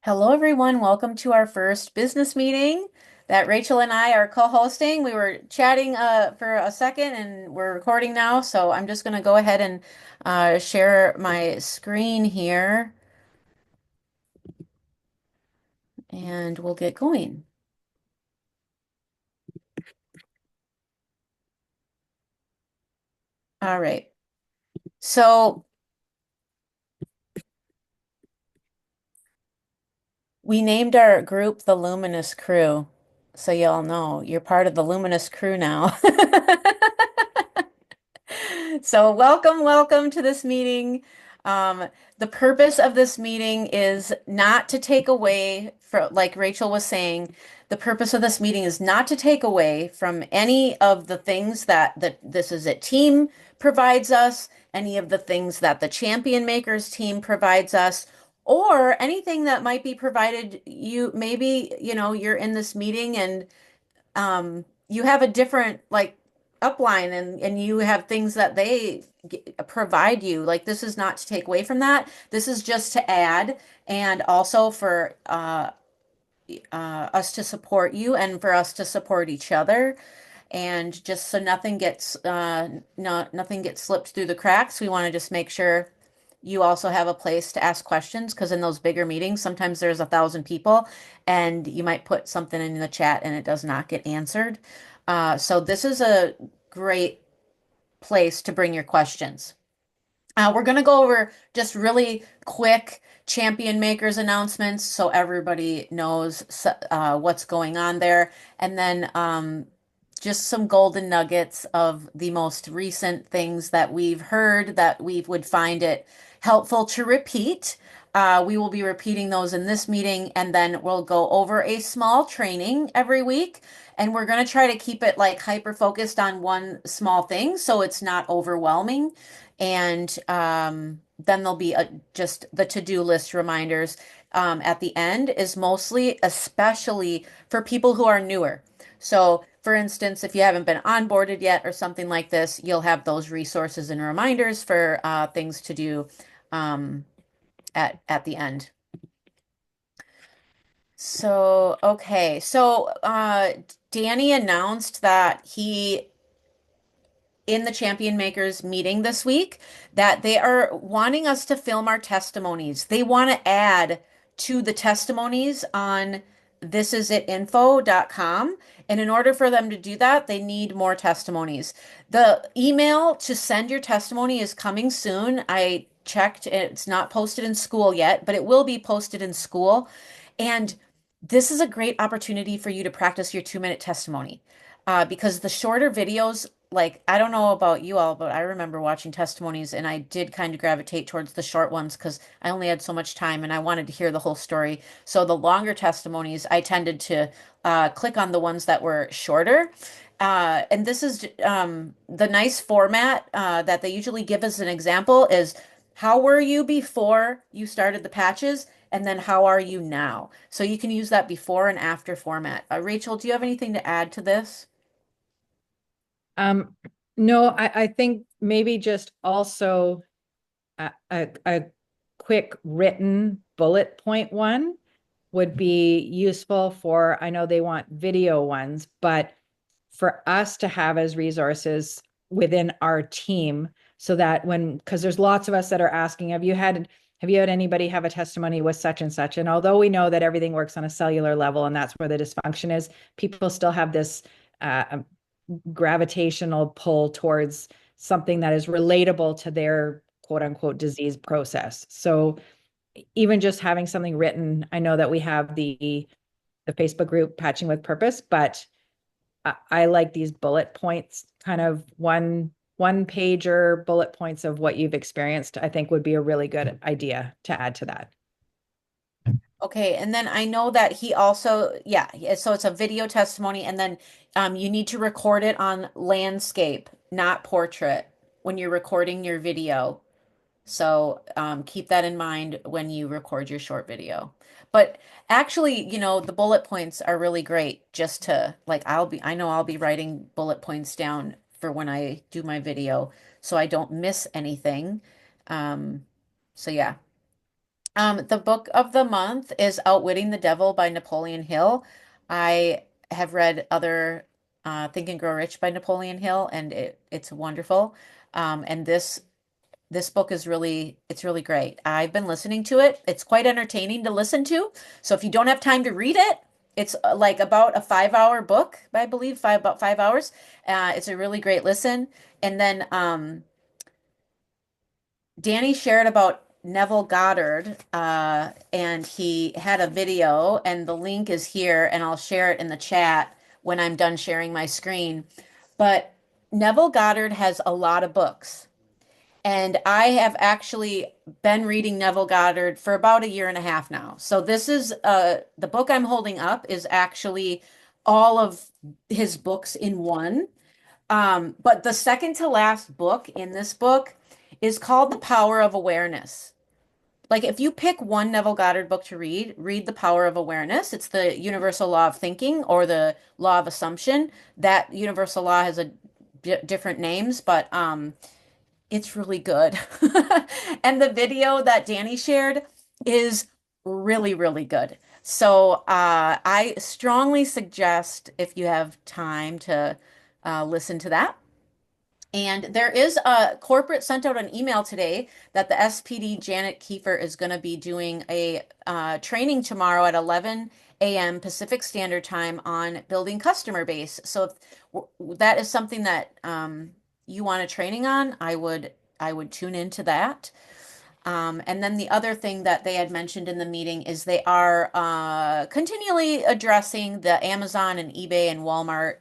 Hello, everyone. Welcome to our first business meeting that Rachel and I are co-hosting. We were chatting for a second and we're recording now. So I'm just going to go ahead and share my screen here and we'll get going. All right. So we named our group the Luminous Crew. So y'all know you're part of the Luminous Crew now. So welcome to this meeting. Um, the purpose of this meeting is not to take away from, like Rachel was saying, the purpose of this meeting is not to take away from any of the things that this is a team provides us, any of the things that the Champion Makers team provides us, or anything that might be provided you. Maybe, you're in this meeting and you have a different like upline and you have things that provide you. Like this is not to take away from that. This is just to add and also for us to support you and for us to support each other. And just so nothing gets slipped through the cracks, we want to just make sure you also have a place to ask questions because in those bigger meetings, sometimes there's 1,000 people and you might put something in the chat and it does not get answered. So this is a great place to bring your questions. We're going to go over just really quick champion makers announcements so everybody knows what's going on there. And then just some golden nuggets of the most recent things that we've heard that we would find it helpful to repeat. We will be repeating those in this meeting, and then we'll go over a small training every week. And we're going to try to keep it like hyper focused on one small thing so it's not overwhelming. And then there'll be just the to-do list reminders at the end is mostly, especially for people who are newer. So, for instance, if you haven't been onboarded yet or something like this, you'll have those resources and reminders for things to do um, at the end. So, okay. So, Danny announced that he in the Champion Makers meeting this week that they are wanting us to film our testimonies. They want to add to the testimonies on thisisitinfo.com. And in order for them to do that, they need more testimonies. The email to send your testimony is coming soon. I checked, it's not posted in school yet, but it will be posted in school. And this is a great opportunity for you to practice your 2-minute testimony because the shorter videos, like, I don't know about you all, but I remember watching testimonies and I did kind of gravitate towards the short ones because I only had so much time and I wanted to hear the whole story. So the longer testimonies, I tended to click on the ones that were shorter. And this is the nice format that they usually give as an example is how were you before you started the patches? And then how are you now? So you can use that before and after format. Rachel, do you have anything to add to this? Um, no, I think maybe just also a quick written bullet point one would be useful for, I know they want video ones, but for us to have as resources within our team so that because there's lots of us that are asking, have you had anybody have a testimony with such and such? And although we know that everything works on a cellular level and that's where the dysfunction is, people still have this uh, gravitational pull towards something that is relatable to their quote unquote disease process. So even just having something written, I know that we have the Facebook group Patching with Purpose, but I like these bullet points, kind of one pager bullet points of what you've experienced, I think would be a really good idea to add to that. Okay, and then I know that he also, yeah, so it's a video testimony, and then you need to record it on landscape, not portrait, when you're recording your video. So keep that in mind when you record your short video. But actually, the bullet points are really great just to like I know I'll be writing bullet points down for when I do my video so I don't miss anything. Um, so yeah. The book of the month is Outwitting the Devil by Napoleon Hill. I have read other Think and Grow Rich by Napoleon Hill, and it's wonderful. And this book is it's really great. I've been listening to it. It's quite entertaining to listen to. So if you don't have time to read it, it's like about a 5 hour book, I believe, about 5 hours. It's a really great listen. And then Danny shared about Neville Goddard, and he had a video, and the link is here, and I'll share it in the chat when I'm done sharing my screen. But Neville Goddard has a lot of books, and I have actually been reading Neville Goddard for about a year and a half now. So this is the book I'm holding up is actually all of his books in one. But the second to last book in this book is called The Power of Awareness. Like if you pick one Neville Goddard book to read, read The Power of Awareness. It's the universal law of thinking or the law of assumption. That universal law has a different names, but it's really good. And the video that Danny shared is really, really good. So I strongly suggest if you have time to listen to that. And there is a corporate sent out an email today that the SPD Janet Kiefer is going to be doing a training tomorrow at 11 a.m. Pacific Standard Time on building customer base. So if that is something that you want a training on, I would tune into that. And then the other thing that they had mentioned in the meeting is they are continually addressing the Amazon and eBay and Walmart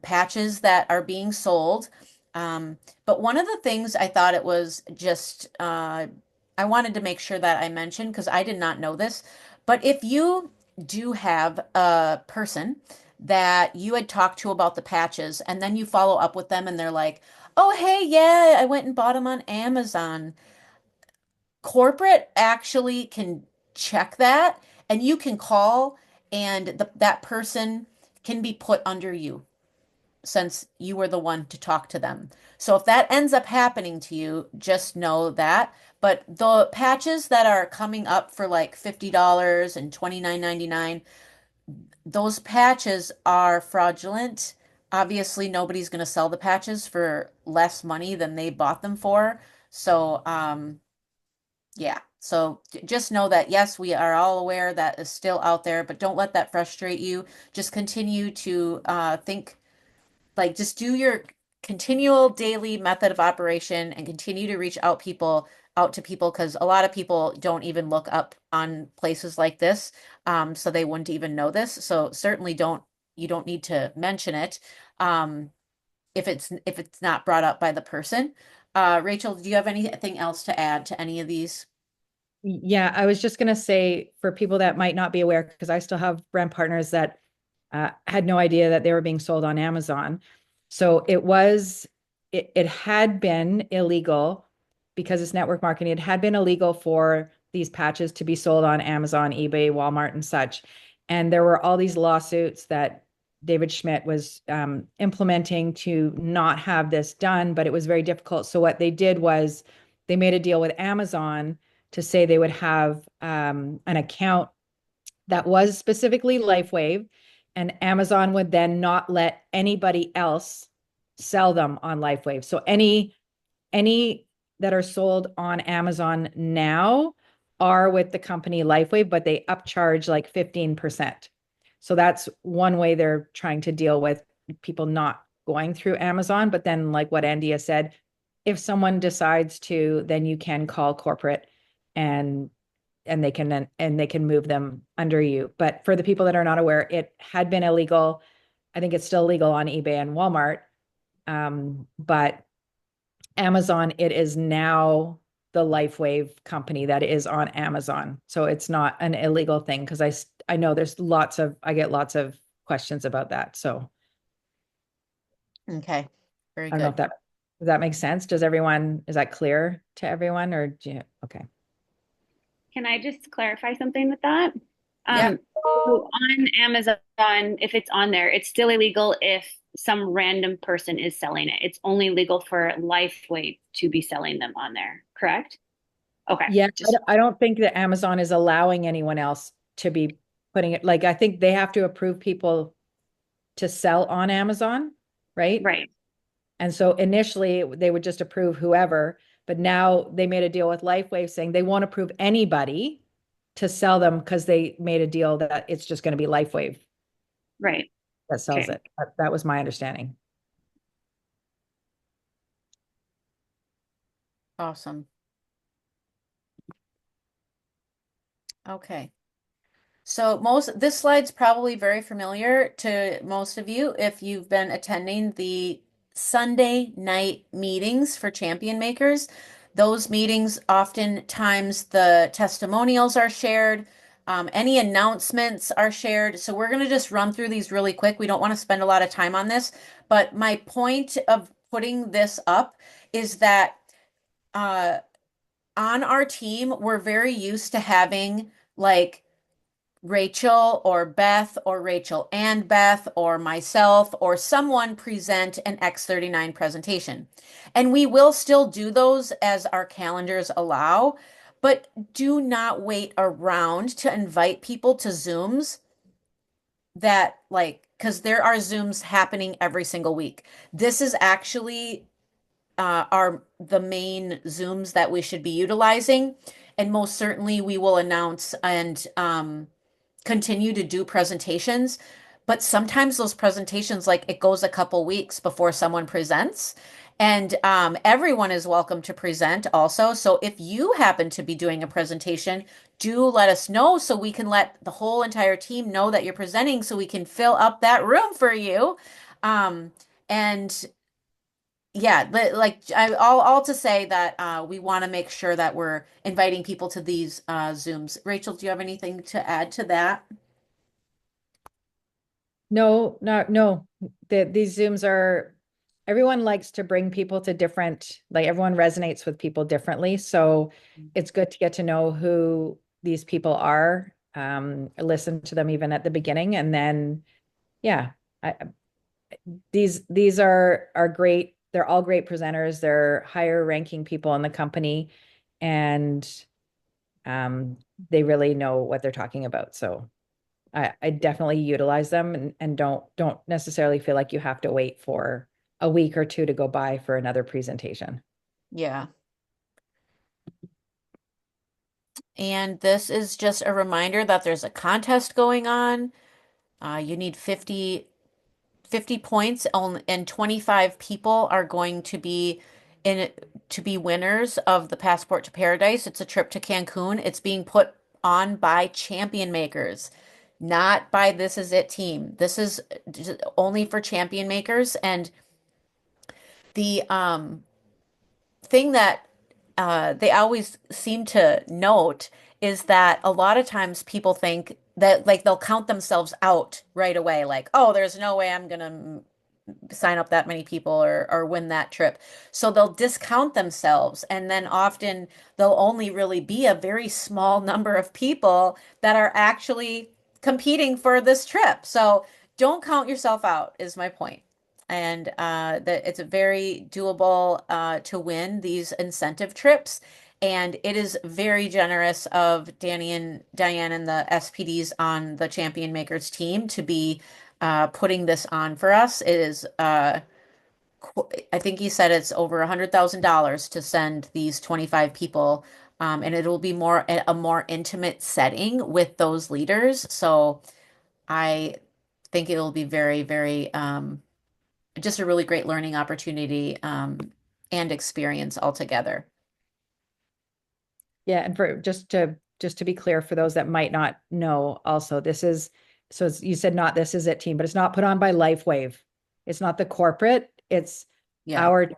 patches that are being sold. But one of the things I thought it was just, I wanted to make sure that I mentioned because I did not know this. But if you do have a person that you had talked to about the patches and then you follow up with them and they're like, oh, hey, yeah, I went and bought them on Amazon. Corporate actually can check that and you can call and that person can be put under you since you were the one to talk to them. So if that ends up happening to you, just know that. But the patches that are coming up for like $50 and $29.99, those patches are fraudulent. Obviously, nobody's going to sell the patches for less money than they bought them for. So, yeah. So just know that yes, we are all aware that is still out there, but don't let that frustrate you. Just continue to think like just do your continual daily method of operation and continue to reach out to people because a lot of people don't even look up on places like this. So they wouldn't even know this. So certainly don't you don't need to mention it if it's not brought up by the person. Rachel, do you have anything else to add to any of these? Yeah, I was just going to say for people that might not be aware, because I still have brand partners that had no idea that they were being sold on Amazon. So it had been illegal because it's network marketing. It had been illegal for these patches to be sold on Amazon, eBay, Walmart, and such. And there were all these lawsuits that David Schmidt was implementing to not have this done, but it was very difficult. So what they did was they made a deal with Amazon to say they would have an account that was specifically Lifewave, and Amazon would then not let anybody else sell them on Lifewave. So any that are sold on Amazon now are with the company Lifewave, but they upcharge like 15%. So that's one way they're trying to deal with people not going through Amazon. But then, like what Andy has said, if someone decides to, then you can call corporate and and they can move them under you. But for the people that are not aware, it had been illegal. I think it's still legal on eBay and Walmart. But Amazon, it is now the Lifewave company that is on Amazon. So it's not an illegal thing because I know I get lots of questions about that. So Okay, very I don't know good. if does that make sense? Is that clear to everyone okay. Can I just clarify something with that? Yeah. So on Amazon, if it's on there, it's still illegal if some random person is selling it. It's only legal for Lifeway to be selling them on there, correct? Okay, Yeah, just I don't think that Amazon is allowing anyone else to be putting it, like, I think they have to approve people to sell on Amazon, right? right, And so initially they would just approve whoever, but now they made a deal with Lifewave saying they won't approve anybody to sell them because they made a deal that it's just going to be Lifewave right. that sells Okay. it. That was my understanding. Awesome. Okay. So this slide's probably very familiar to most of you if you've been attending the Sunday night meetings for champion makers. Those meetings, oftentimes the testimonials are shared, any announcements are shared. So we're going to just run through these really quick. We don't want to spend a lot of time on this, but my point of putting this up is that uh, on our team, we're very used to having like Rachel or Beth or Rachel and Beth or myself or someone present an X39 presentation. And we will still do those as our calendars allow, but do not wait around to invite people to Zooms that like, because there are Zooms happening every single week. This is actually are the main Zooms that we should be utilizing. And most certainly we will announce and continue to do presentations, but sometimes those presentations, like it goes a couple weeks before someone presents. And everyone is welcome to present also. So if you happen to be doing a presentation, do let us know so we can let the whole entire team know that you're presenting so we can fill up that room for you. And yeah, all to say that we want to make sure that we're inviting people to these Zooms. Rachel, do you have anything to add to that? No, no. These Zooms are, everyone likes to bring people to different, like everyone resonates with people differently. So it's good to get to know who these people are, listen to them even at the beginning. And then, yeah, I, these are great. They're all great presenters. They're higher ranking people in the company, and um, they really know what they're talking about. So I definitely utilize them, and don't necessarily feel like you have to wait for a week or two to go by for another presentation. Yeah. And this is just a reminder that there's a contest going on. You need 50 points on, and 25 people are going to be in it to be winners of the Passport to Paradise. It's a trip to Cancun. It's being put on by champion makers, not by This Is It team. This is only for champion makers. And the thing that they always seem to note is that a lot of times people think that like they'll count themselves out right away, like, oh, there's no way I'm gonna sign up that many people or win that trip. So they'll discount themselves, and then often there'll only really be a very small number of people that are actually competing for this trip. So don't count yourself out, is my point. And that it's a very doable to win these incentive trips. And it is very generous of Danny and Diane and the SPDs on the Champion Makers team to be putting this on for us. It is, I think he said it's over $100,000 to send these 25 people, and it will be more a more intimate setting with those leaders. So I think it will be very, very just a really great learning opportunity and experience altogether. Yeah, and for just to be clear for those that might not know, also this is, so you said not This Is It team, but it's not put on by Lifewave. It's not the corporate. It's Yeah, our,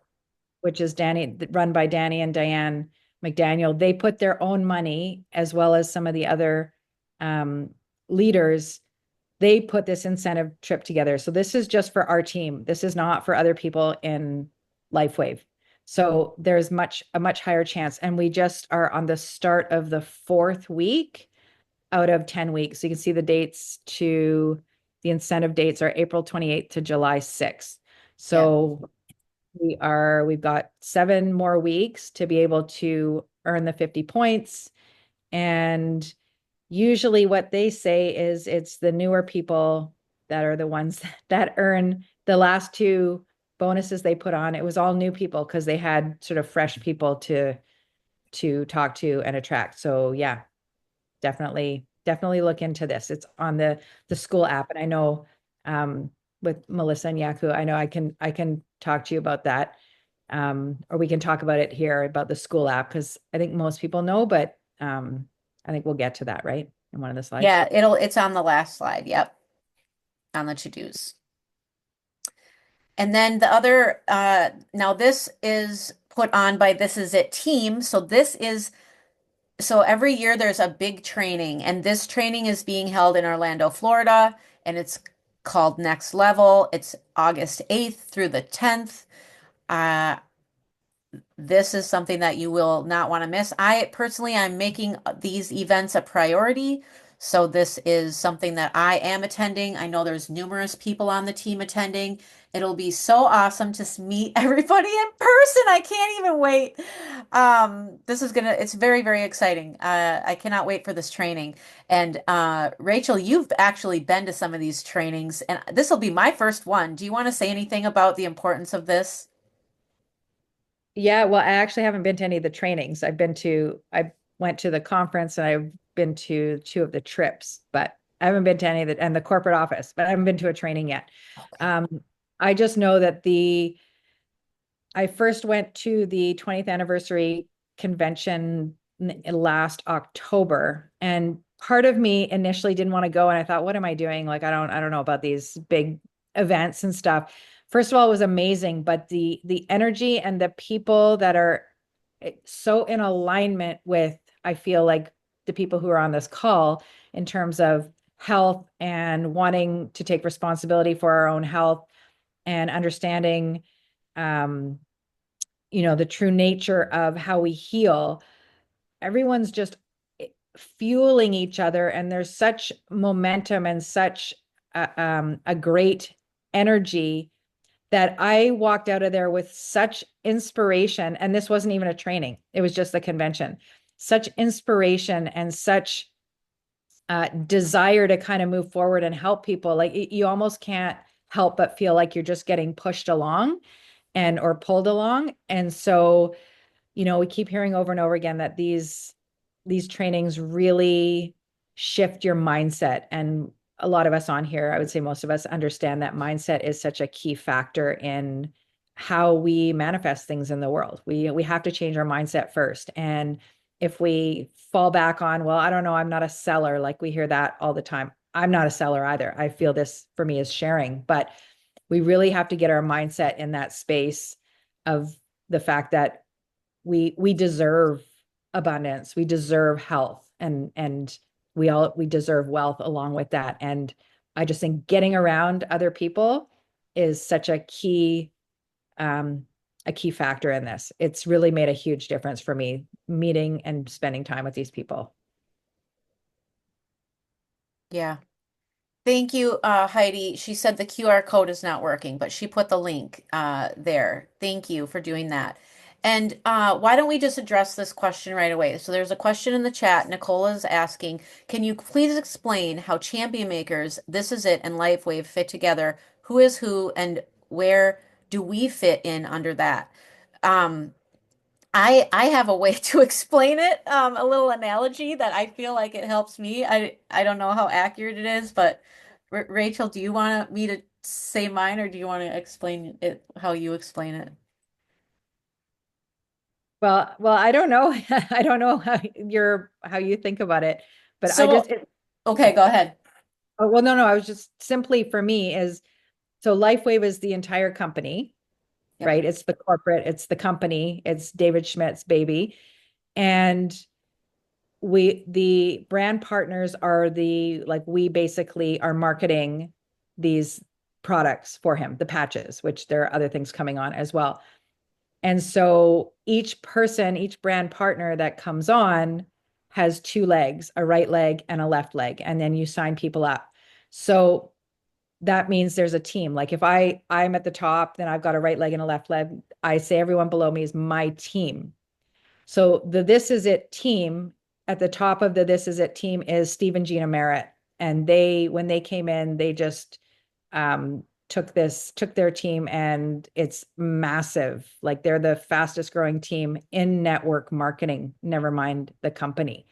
which is Danny, run by Danny and Diane McDaniel. They put their own money as well as some of the other um, leaders. They put this incentive trip together. So this is just for our team. This is not for other people in Lifewave. So there's a much higher chance. And we just are on the start of the fourth week out of 10 weeks. So you can see the dates to the incentive dates are April 28th to July 6th. yeah, So we've got 7 more weeks to be able to earn the 50 points. And usually what they say is it's the newer people that are the ones that earn the last two bonuses they put on. It was all new people because they had sort of fresh people to talk to and attract. So yeah, definitely look into this. It's on the school app. And I know with Melissa and Yaku, I know I can talk to you about that. Or we can talk about it here about the school app because I think most people know, but I think we'll get to that, right? In one of the slides. Yeah, it's on the last slide. Yep, on the to-dos. And then the other, now this is put on by This Is It team. So every year there's a big training, and this training is being held in Orlando, Florida, and it's called Next Level. It's August 8th through the 10th. Uh, this is something that you will not want to miss. I personally, I'm making these events a priority. So this is something that I am attending. I know there's numerous people on the team attending. It'll be so awesome to meet everybody in person. I can't even wait. It's very, very exciting. I cannot wait for this training. And Rachel, you've actually been to some of these trainings, and this will be my first one. Do you want to say anything about the importance of this? Yeah, well, I actually haven't been to any of the trainings. I went to the conference and I've been to two of the trips, but I haven't been to any of the, and the corporate office, but I haven't been to a training yet. Okay. Um, I just know that I first went to the 20th anniversary convention last October, and part of me initially didn't want to go, and I thought, what am I doing? Like, I don't know about these big events and stuff. First of all, it was amazing, but the energy and the people that are so in alignment with, I feel like the people who are on this call in terms of health and wanting to take responsibility for our own health and understanding um, the true nature of how we heal. Everyone's just fueling each other, and there's such momentum and such a great energy that I walked out of there with such inspiration. And this wasn't even a training, it was just the convention. Such inspiration and such desire to kind of move forward and help people. Like you almost can't help but feel like you're just getting pushed along and or pulled along. And so, we keep hearing over and over again that these trainings really shift your mindset. And a lot of us on here, I would say most of us understand that mindset is such a key factor in how we manifest things in the world. We have to change our mindset first. And if we fall back on, well, I don't know, I'm not a seller, like we hear that all the time. I'm not a seller either. I feel this for me is sharing, but we really have to get our mindset in that space of the fact that we deserve abundance, we deserve health, and we deserve wealth along with that. And I just think getting around other people is such a key factor in this. It's really made a huge difference for me meeting and spending time with these people. Yeah. Thank you, Heidi. She said the QR code is not working, but she put the link there. Thank you for doing that. And why don't we just address this question right away? So there's a question in the chat. Nicole is asking, can you please explain how Champion Makers, This Is It, and Lifewave fit together? Who is who, and where do we fit in under that? Um, I have a way to explain it, a little analogy that I feel like it helps me. I don't know how accurate it is, but Rachel, do you want me to say mine, or do you want to explain it how you explain it? Well, I don't know. I don't know how you think about it, but So, okay, go ahead. oh, well, no, I was just simply for me is so Lifewave is the entire company, Yep. right? It's the corporate, it's the company, it's David Schmidt's baby. And the brand partners are we basically are marketing these products for him, the patches, which there are other things coming on as well. And so each brand partner that comes on has two legs, a right leg and a left leg, and then you sign people up. So that means there's a team. Like if I'm at the top, then I've got a right leg and a left leg. I say everyone below me is my team. So the This Is It team, at the top of the This Is It team is Steve and Gina Merritt. And when they came in, they just took their team, and it's massive. Like, they're the fastest growing team in network marketing, never mind the company.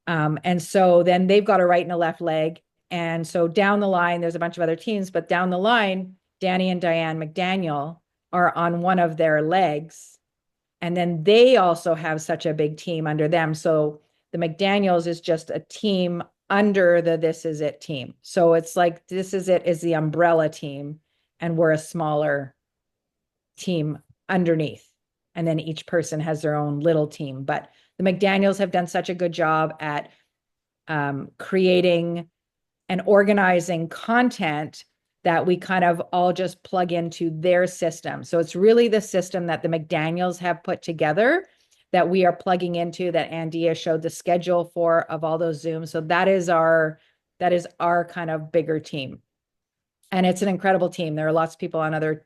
And so then they've got a right and a left leg. And so down the line, there's a bunch of other teams, but down the line, Danny and Diane McDaniel are on one of their legs. And then they also have such a big team under them. So the McDaniels is just a team under the This Is It team. So it's like This Is It is the umbrella team, and we're a smaller team underneath. And then each person has their own little team. But the McDaniels have done such a good job at creating and organizing content that we kind of all just plug into their system. So it's really the system that the McDaniels have put together that we are plugging into, that Andia showed the schedule for, of all those Zooms. So that is our kind of bigger team. And it's an incredible team. There are lots of people on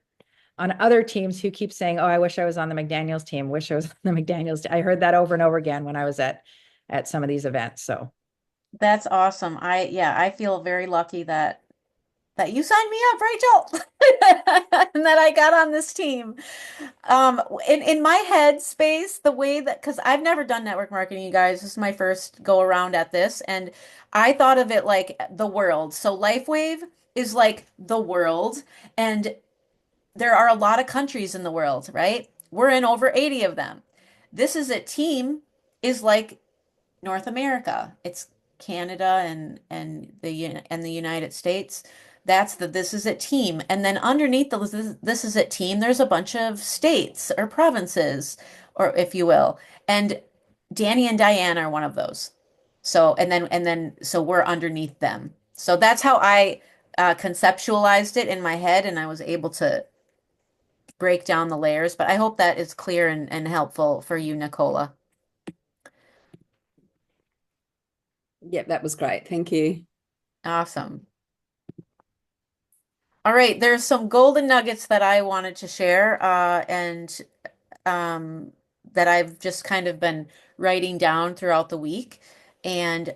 other teams who keep saying, "Oh, I wish I was on the McDaniels team. Wish I was on the McDaniels." I heard that over and over again when I was at some of these events. So That's awesome. I feel very lucky that you signed me up, Rachel, and that I got on this team. In my head space, the way that, because I've never done network marketing, you guys, this is my first go around at this, and I thought of it like the world. So Lifewave is like the world, and there are a lot of countries in the world, right? We're in over 80 of them. This Is a Team is like North America. It's Canada and the United States. That's the This Is It team. And then underneath the This Is It team, there's a bunch of states or provinces, or if you will. And Danny and Diane are one of those. So so we're underneath them. So that's how I conceptualized it in my head, and I was able to break down the layers. But I hope that is clear and helpful for you, Nicola. Yep, that was great. Thank you. Awesome. All right, there's some golden nuggets that I wanted to share, and that I've just kind of been writing down throughout the week. And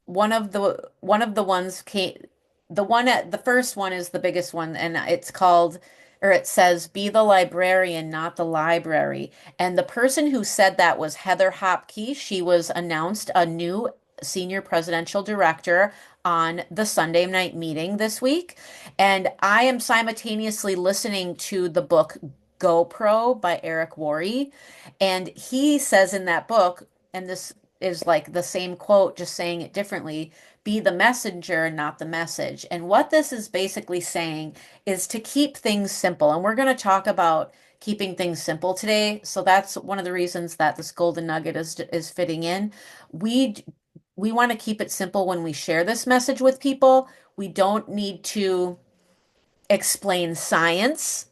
one of the ones came, the first one is the biggest one, and it's called, or it says, "Be the librarian, not the library." And the person who said that was Heather Hopkey. She was announced a new senior presidential director on the Sunday night meeting this week. And I am simultaneously listening to the book GoPro by Eric Worre. And he says in that book, and this is like the same quote, just saying it differently: be the messenger, not the message. And what this is basically saying is to keep things simple. And we're going to talk about keeping things simple today. So that's one of the reasons that this golden nugget is fitting in. We we want to keep it simple when we share this message with people. We don't need to explain science.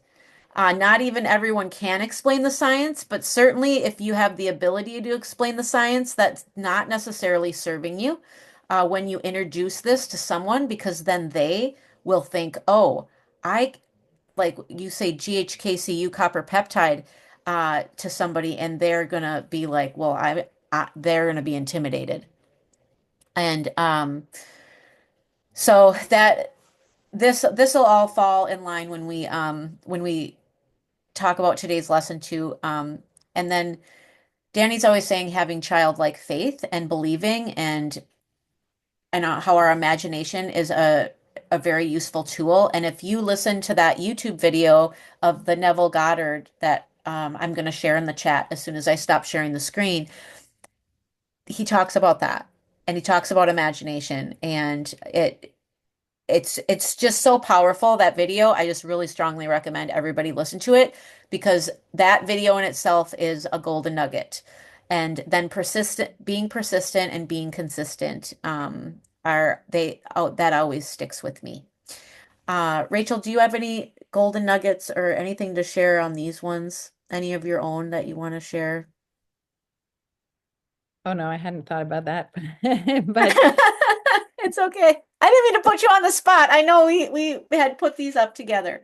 Not even everyone can explain the science, but certainly if you have the ability to explain the science, that's not necessarily serving you when you introduce this to someone, because then they will think, oh, I, like you say, GHKCU copper peptide to somebody, and they're gonna be like, well, they're gonna be intimidated. And so that this will all fall in line when we talk about today's lesson too. And then Danny's always saying having childlike faith and believing, and how our imagination is a very useful tool. And if you listen to that YouTube video of the Neville Goddard that I'm going to share in the chat as soon as I stop sharing the screen, he talks about that, and he talks about imagination, and it's just so powerful, that video. I just really strongly recommend everybody listen to it, because that video in itself is a golden nugget. And then being persistent and being consistent that always sticks with me. Rachel, do you have any golden nuggets or anything to share on these ones? Any of your own that you want to share? oh no, I hadn't thought about that. But It's okay. I didn't mean to put you on the spot. I know we had put these up together.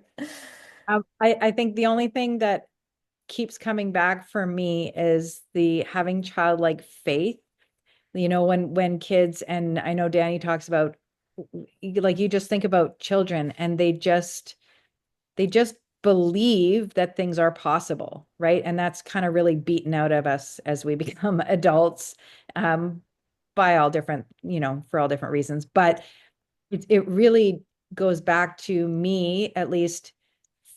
I think the only thing that keeps coming back for me is the having childlike faith. You know, when kids, and I know Danny talks about, like, you just think about children and they just believe that things are possible, right? And that's kind of really beaten out of us as we become adults, um, by all different, for all different reasons. But it really goes back to me, at least,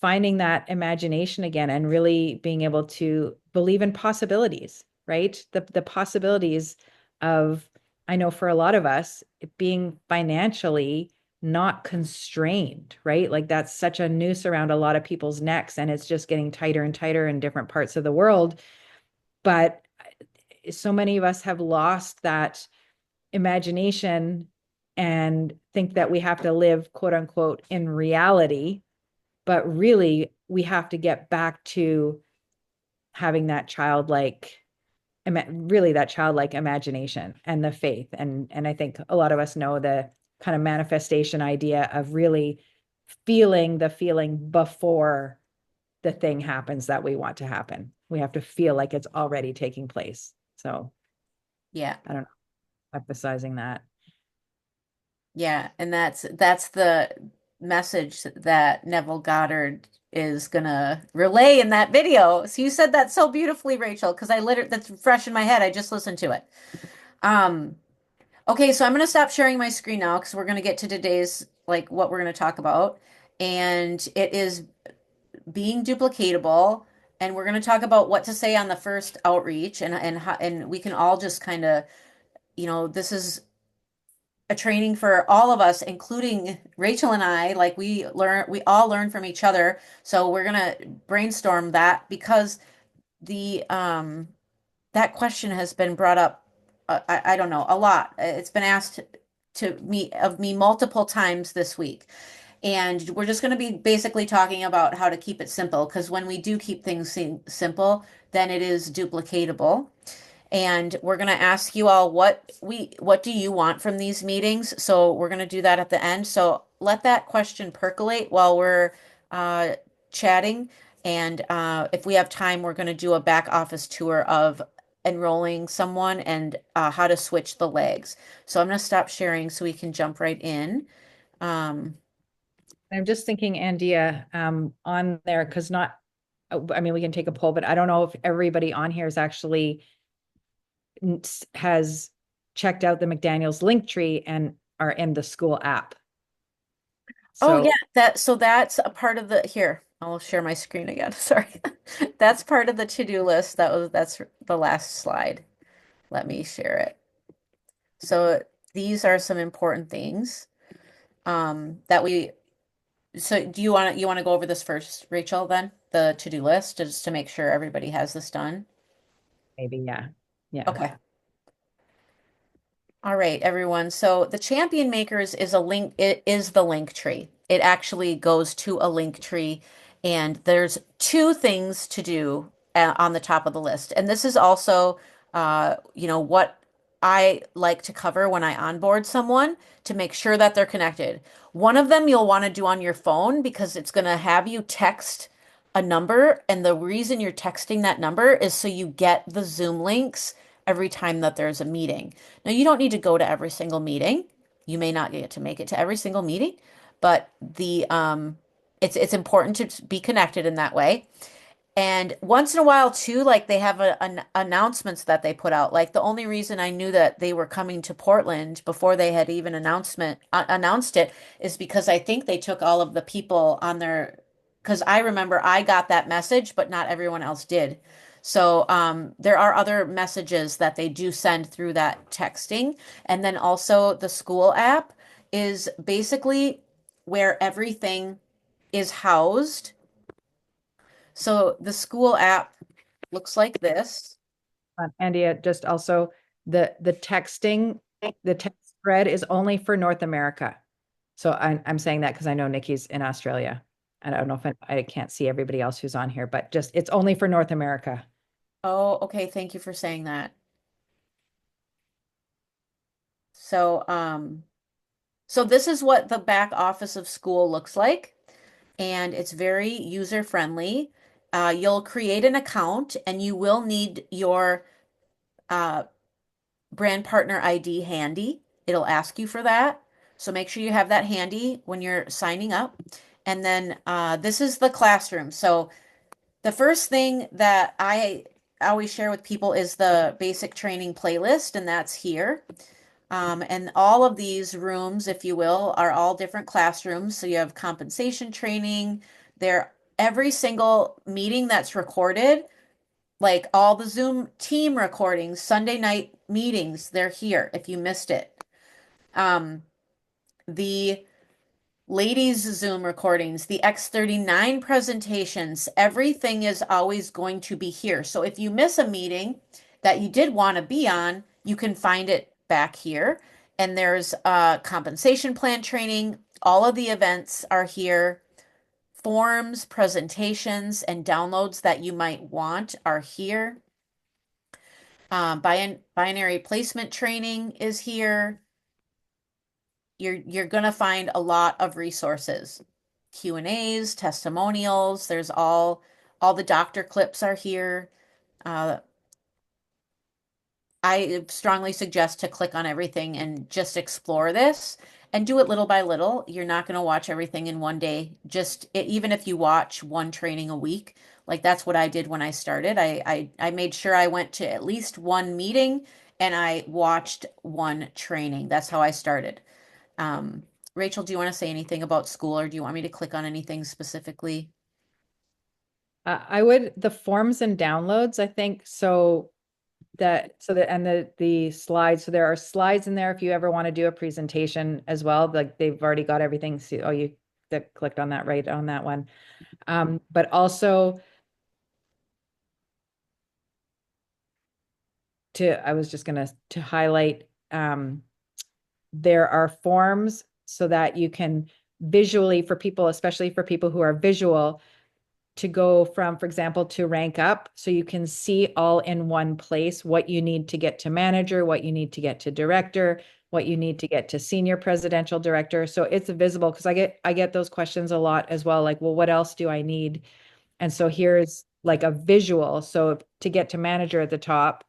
finding that imagination again and really being able to believe in possibilities, right? The possibilities of, I know for a lot of us, being financially not constrained, right? Like that's such a noose around a lot of people's necks, and it's just getting tighter and tighter in different parts of the world. But so many of us have lost that imagination and think that we have to live, quote unquote, in reality. But really, we have to get back to having that childlike, really that childlike imagination and the faith. And I think a lot of us know the kind of manifestation idea of really feeling the feeling before the thing happens that we want to happen. We have to feel like it's already taking place. So Yeah. I don't know, emphasizing that. Yeah, and that's the message that Neville Goddard is gonna relay in that video. So you said that so beautifully, Rachel, because I literally that's fresh in my head. I just listened to it. Um, okay, so I'm gonna stop sharing my screen now because we're gonna get to today's like what we're gonna talk about. And it is being duplicatable, and we're gonna talk about what to say on the first outreach and we can all just kind of, this is a training for all of us, including Rachel and I. Like we all learn from each other. So we're gonna brainstorm that because the that question has been brought up. I don't know, a lot. It's been asked to me of me multiple times this week. And we're just going to be basically talking about how to keep it simple because when we do keep things simple, then it is duplicatable. And we're going to ask you all what do you want from these meetings? So we're going to do that at the end. So let that question percolate while we're uh, chatting. And if we have time, we're going to do a back office tour of enrolling someone and how to switch the legs. So I'm going to stop sharing so we can jump right in. Um, I'm just thinking, Andia, on there, because not, I mean, we can take a poll, but I don't know if everybody on here is actually has checked out the McDaniel's link tree and are in the school app. Oh So yeah, that's a part of the here. I'll share my screen again. Sorry. That's part of the to-do list. That's the last slide. Let me share it. So these are some important things that we so do you want to go over this first, Rachel, then? The to-do list, just to make sure everybody has this done. maybe, yeah. Yeah. Okay. All right, everyone. So the Champion Makers is a link, it is the link tree. It actually goes to a link tree, and there's two things to do on the top of the list. And this is also, what I like to cover when I onboard someone to make sure that they're connected. One of them you'll want to do on your phone because it's going to have you text a number. And the reason you're texting that number is so you get the Zoom links every time that there's a meeting. Now, you don't need to go to every single meeting. You may not get to make it to every single meeting, but it's important to be connected in that way. And once in a while too, like they have an announcements that they put out. Like the only reason I knew that they were coming to Portland before they had even announced it is because I think they took all of the people on their, because I remember I got that message, but not everyone else did. So there are other messages that they do send through that texting. And then also the school app is basically where everything is housed. So the school app looks like this. Andia, just also the texting, the text thread is only for North America. So I'm saying that because I know Nikki's in Australia. And I don't know if I can't see everybody else who's on here, but just it's only for North America. Oh, okay. Thank you for saying that. So, so this is what the back office of school looks like, and it's very user friendly. You'll create an account and you will need your uh, brand partner ID handy. It'll ask you for that. So make sure you have that handy when you're signing up. And then this is the classroom. So the first thing that I always share with people is the basic training playlist, and that's here. And all of these rooms, if you will, are all different classrooms. So you have compensation training. There, every single meeting that's recorded, like all the Zoom team recordings, Sunday night meetings, they're here if you missed it. Um, the ladies Zoom recordings, the X39 presentations, everything is always going to be here. So if you miss a meeting that you did want to be on, you can find it back here. And there's compensation plan training. All of the events are here. Forms, presentations, and downloads that you might want are here. Binary placement training is here. You're gonna find a lot of resources. Q&As, testimonials, there's all the doctor clips are here. Uh, I strongly suggest to click on everything and just explore this and do it little by little. You're not going to watch everything in one day. Even if you watch one training a week, like that's what I did when I started. I made sure I went to at least one meeting and I watched one training. That's how I started. Rachel, do you want to say anything about school or do you want me to click on anything specifically? I would, the forms and downloads, I think, and the slides, so there are slides in there if you ever want to do a presentation as well, like they've already got everything. So, oh, you that clicked on that right on that one. But also I was just gonna to highlight, there are forms so that you can visually, for people, especially for people who are visual, to go from, for example, to rank up. So you can see all in one place what you need to get to manager, what you need to get to director, what you need to get to senior presidential director. So it's visible because I get those questions a lot as well. Like, well, what else do I need? And so here's like a visual. So to get to manager at the top,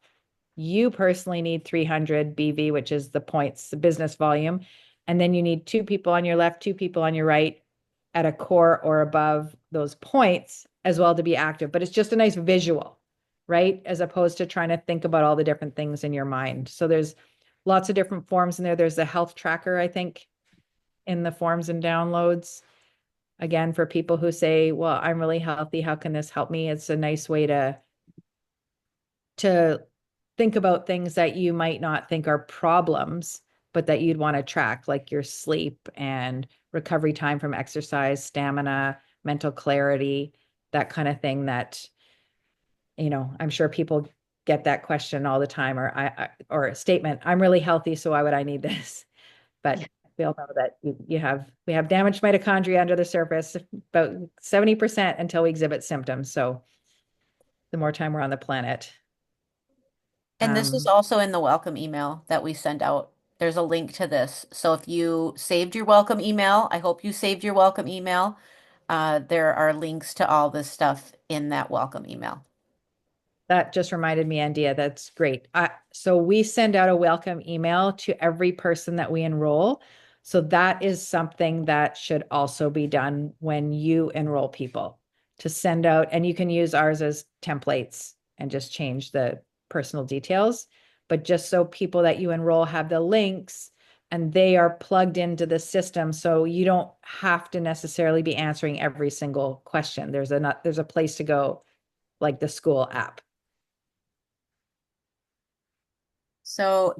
you personally need 300 BV, which is the points, the business volume. And then you need two people on your left, two people on your right at a core or above those points as well to be active. But it's just a nice visual, right? As opposed to trying to think about all the different things in your mind. So there's lots of different forms in there. There's a health tracker, I think, in the forms and downloads. Again, for people who say, well, I'm really healthy. How can this help me? It's a nice way to think about things that you might not think are problems, but that you'd want to track, like your sleep and recovery time from exercise, stamina, mental clarity, that kind of thing that, I'm sure people get that question all the time, or a statement, I'm really healthy, so why would I need this? But we all know that we have damaged mitochondria under the surface, about 70% until we exhibit symptoms. So the more time we're on the planet. And this is also in the welcome email that we send out. There's a link to this. So if you saved your welcome email, I hope you saved your welcome email. There are links to all this stuff in that welcome email. That just reminded me, Andia, that's great. So we send out a welcome email to every person that we enroll. So that is something that should also be done when you enroll people, to send out, and you can use ours as templates and just change the personal details. But just so people that you enroll have the links and they are plugged into the system, so you don't have to necessarily be answering every single question. There's a place to go, like the school app. So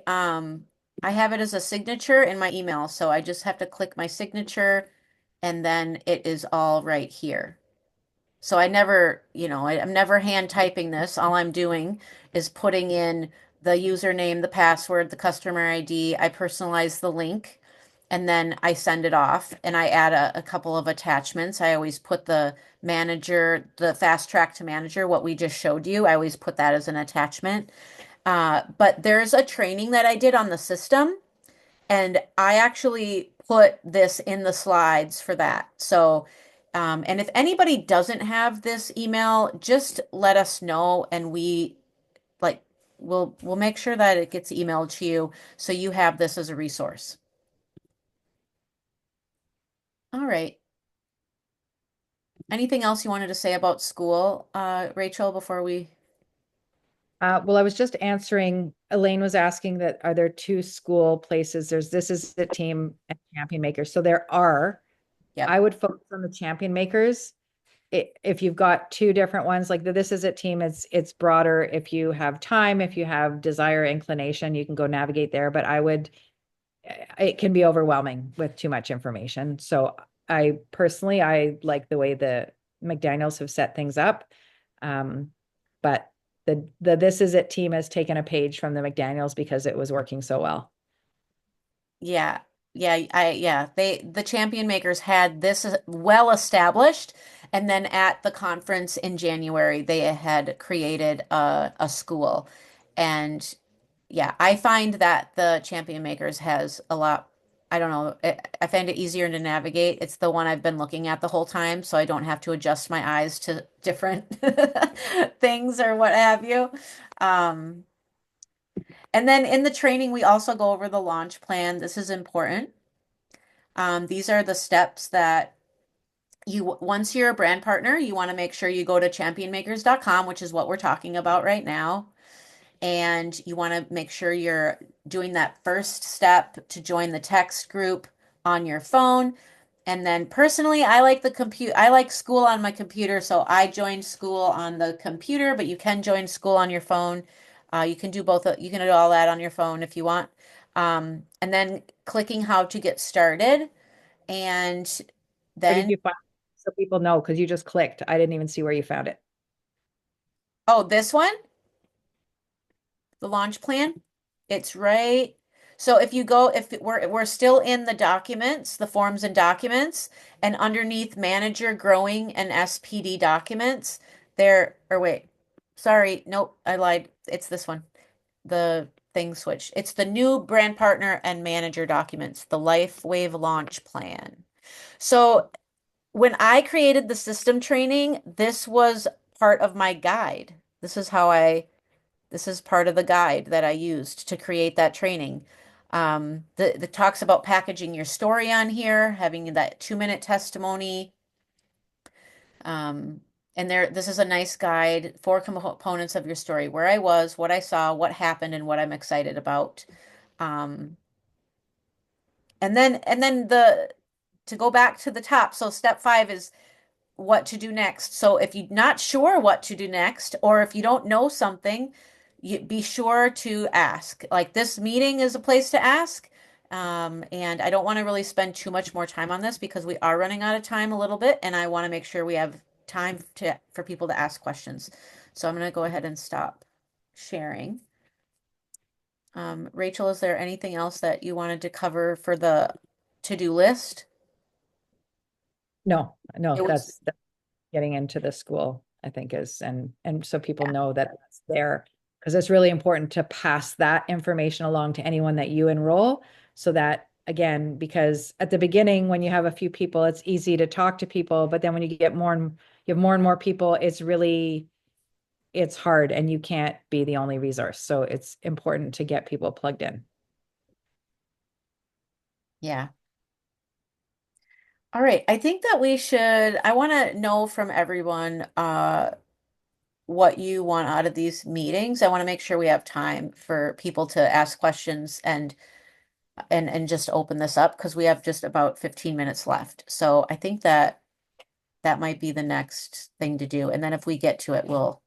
I have it as a signature in my email, so I just have to click my signature and then it is all right here. So I never, I'm never hand typing this. All I'm doing is putting in the username, the password, the customer ID. I personalize the link and then I send it off and I add a couple of attachments. I always put the manager, the fast track to manager, what we just showed you. I always put that as an attachment. But there's a training that I did on the system, and I actually put this in the slides for that. So And if anybody doesn't have this email, just let us know and like we'll make sure that it gets emailed to you so you have this as a resource. All right. Anything else you wanted to say about school, Rachel, before we? Well, I was just answering, Elaine was asking that are there two school places? There's This Is It Team and Champion Makers. So there are. Yep. I would focus on the Champion Makers. If you've got two different ones, like the This Is It Team, it's broader. If you have time, if you have desire, inclination, you can go navigate there. But it can be overwhelming with too much information. So I like the way the McDaniels have set things up. But the This Is It team has taken a page from the McDaniels because it was working so well. Yeah. Yeah. The champion makers had this well established. And then at the conference in January, they had created a school. And yeah, I find that the champion makers has a lot, I don't know, I find it easier to navigate. It's the one I've been looking at the whole time, so I don't have to adjust my eyes to different things or what have you. Um, and then in the training, we also go over the launch plan. This is important. These are the steps that once you're a brand partner, you want to make sure you go to championmakers.com, which is what we're talking about right now. And you want to make sure you're doing that first step to join the text group on your phone. And then personally, I like school on my computer, so I joined school on the computer, but you can join school on your phone. You can do both, you can do all that on your phone if you want. And then clicking how to get started. And Where did then, you find, so people know, because you just clicked. I didn't even see where you found it. oh, this one, the launch plan, it's right. So if you go, if we're still in the documents, the forms and documents, and underneath manager growing and SPD documents, there, or wait, sorry, nope, I lied. It's this one. The thing switched. It's the new brand partner and manager documents, the Lifewave launch plan. So when I created the system training, this was part of my guide. This is part of the guide that I used to create that training. The talks about packaging your story on here, having that 2-minute testimony. Um, and this is a nice guide, 4 components of your story, where I was, what I saw, what happened, and what I'm excited about. Um, and then to go back to the top. So step 5 is what to do next. So if you're not sure what to do next, or if you don't know something, you be sure to ask. Like this meeting is a place to ask. And I don't want to really spend too much more time on this because we are running out of time a little bit, and I want to make sure we have time for people to ask questions. So I'm going to go ahead and stop sharing. Rachel, is there anything else that you wanted to cover for the to-do list? No, no, It was that's getting into the school, I think and so people know that it's there. Because it's really important to pass that information along to anyone that you enroll. So that, again, because at the beginning, when you have a few people, it's easy to talk to people, but then when you get you have more and more people, it's hard and you can't be the only resource. So it's important to get people plugged in. yeah. All right. I think that I want to know from everyone what you want out of these meetings. I want to make sure we have time for people to ask questions and just open this up because we have just about 15 minutes left. So I think that that might be the next thing to do. And then if we get to it, we'll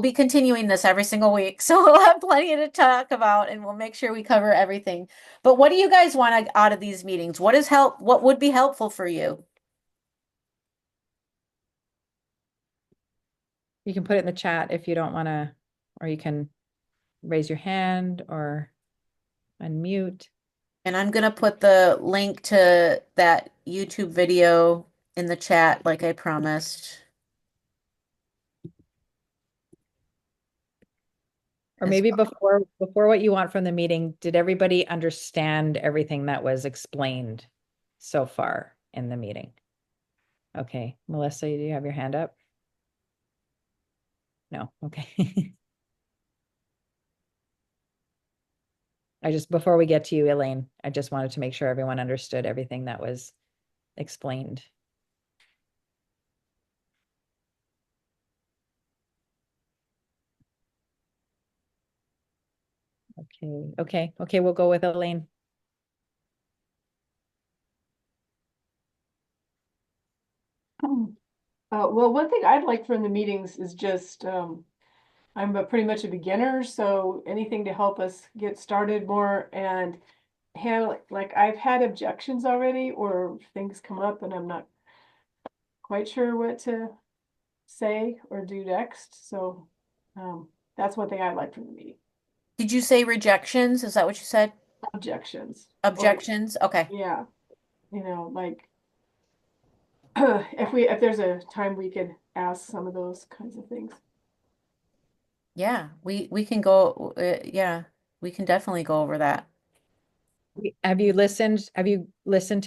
be continuing this every single week. So we'll have plenty to talk about and we'll make sure we cover everything. But what do you guys want out of these meetings? What would be helpful for you? You can put it in the chat if you don't want to, or you can raise your hand or unmute. And I'm gonna put the link to that YouTube video in the chat like I promised. Or as maybe well. before what you want from the meeting, did everybody understand everything that was explained so far? in the meeting. Okay, Melissa, do you have your hand up? No, okay. Before we get to you, Elaine, I just wanted to make sure everyone understood everything that was explained. Okay, we'll go with Elaine. Well, one thing I'd like from the meetings is just, pretty much a beginner, so anything to help us get started more and handle it. Like I've had objections already or things come up and I'm not quite sure what to say or do next. So that's one thing I'd like from the meeting. Did you say rejections? Is that what you said? Objections. Objections? Okay. Yeah. Like if there's a time we could ask some of those kinds of things. Yeah, we can go, yeah, we can definitely go over that. Have you listened to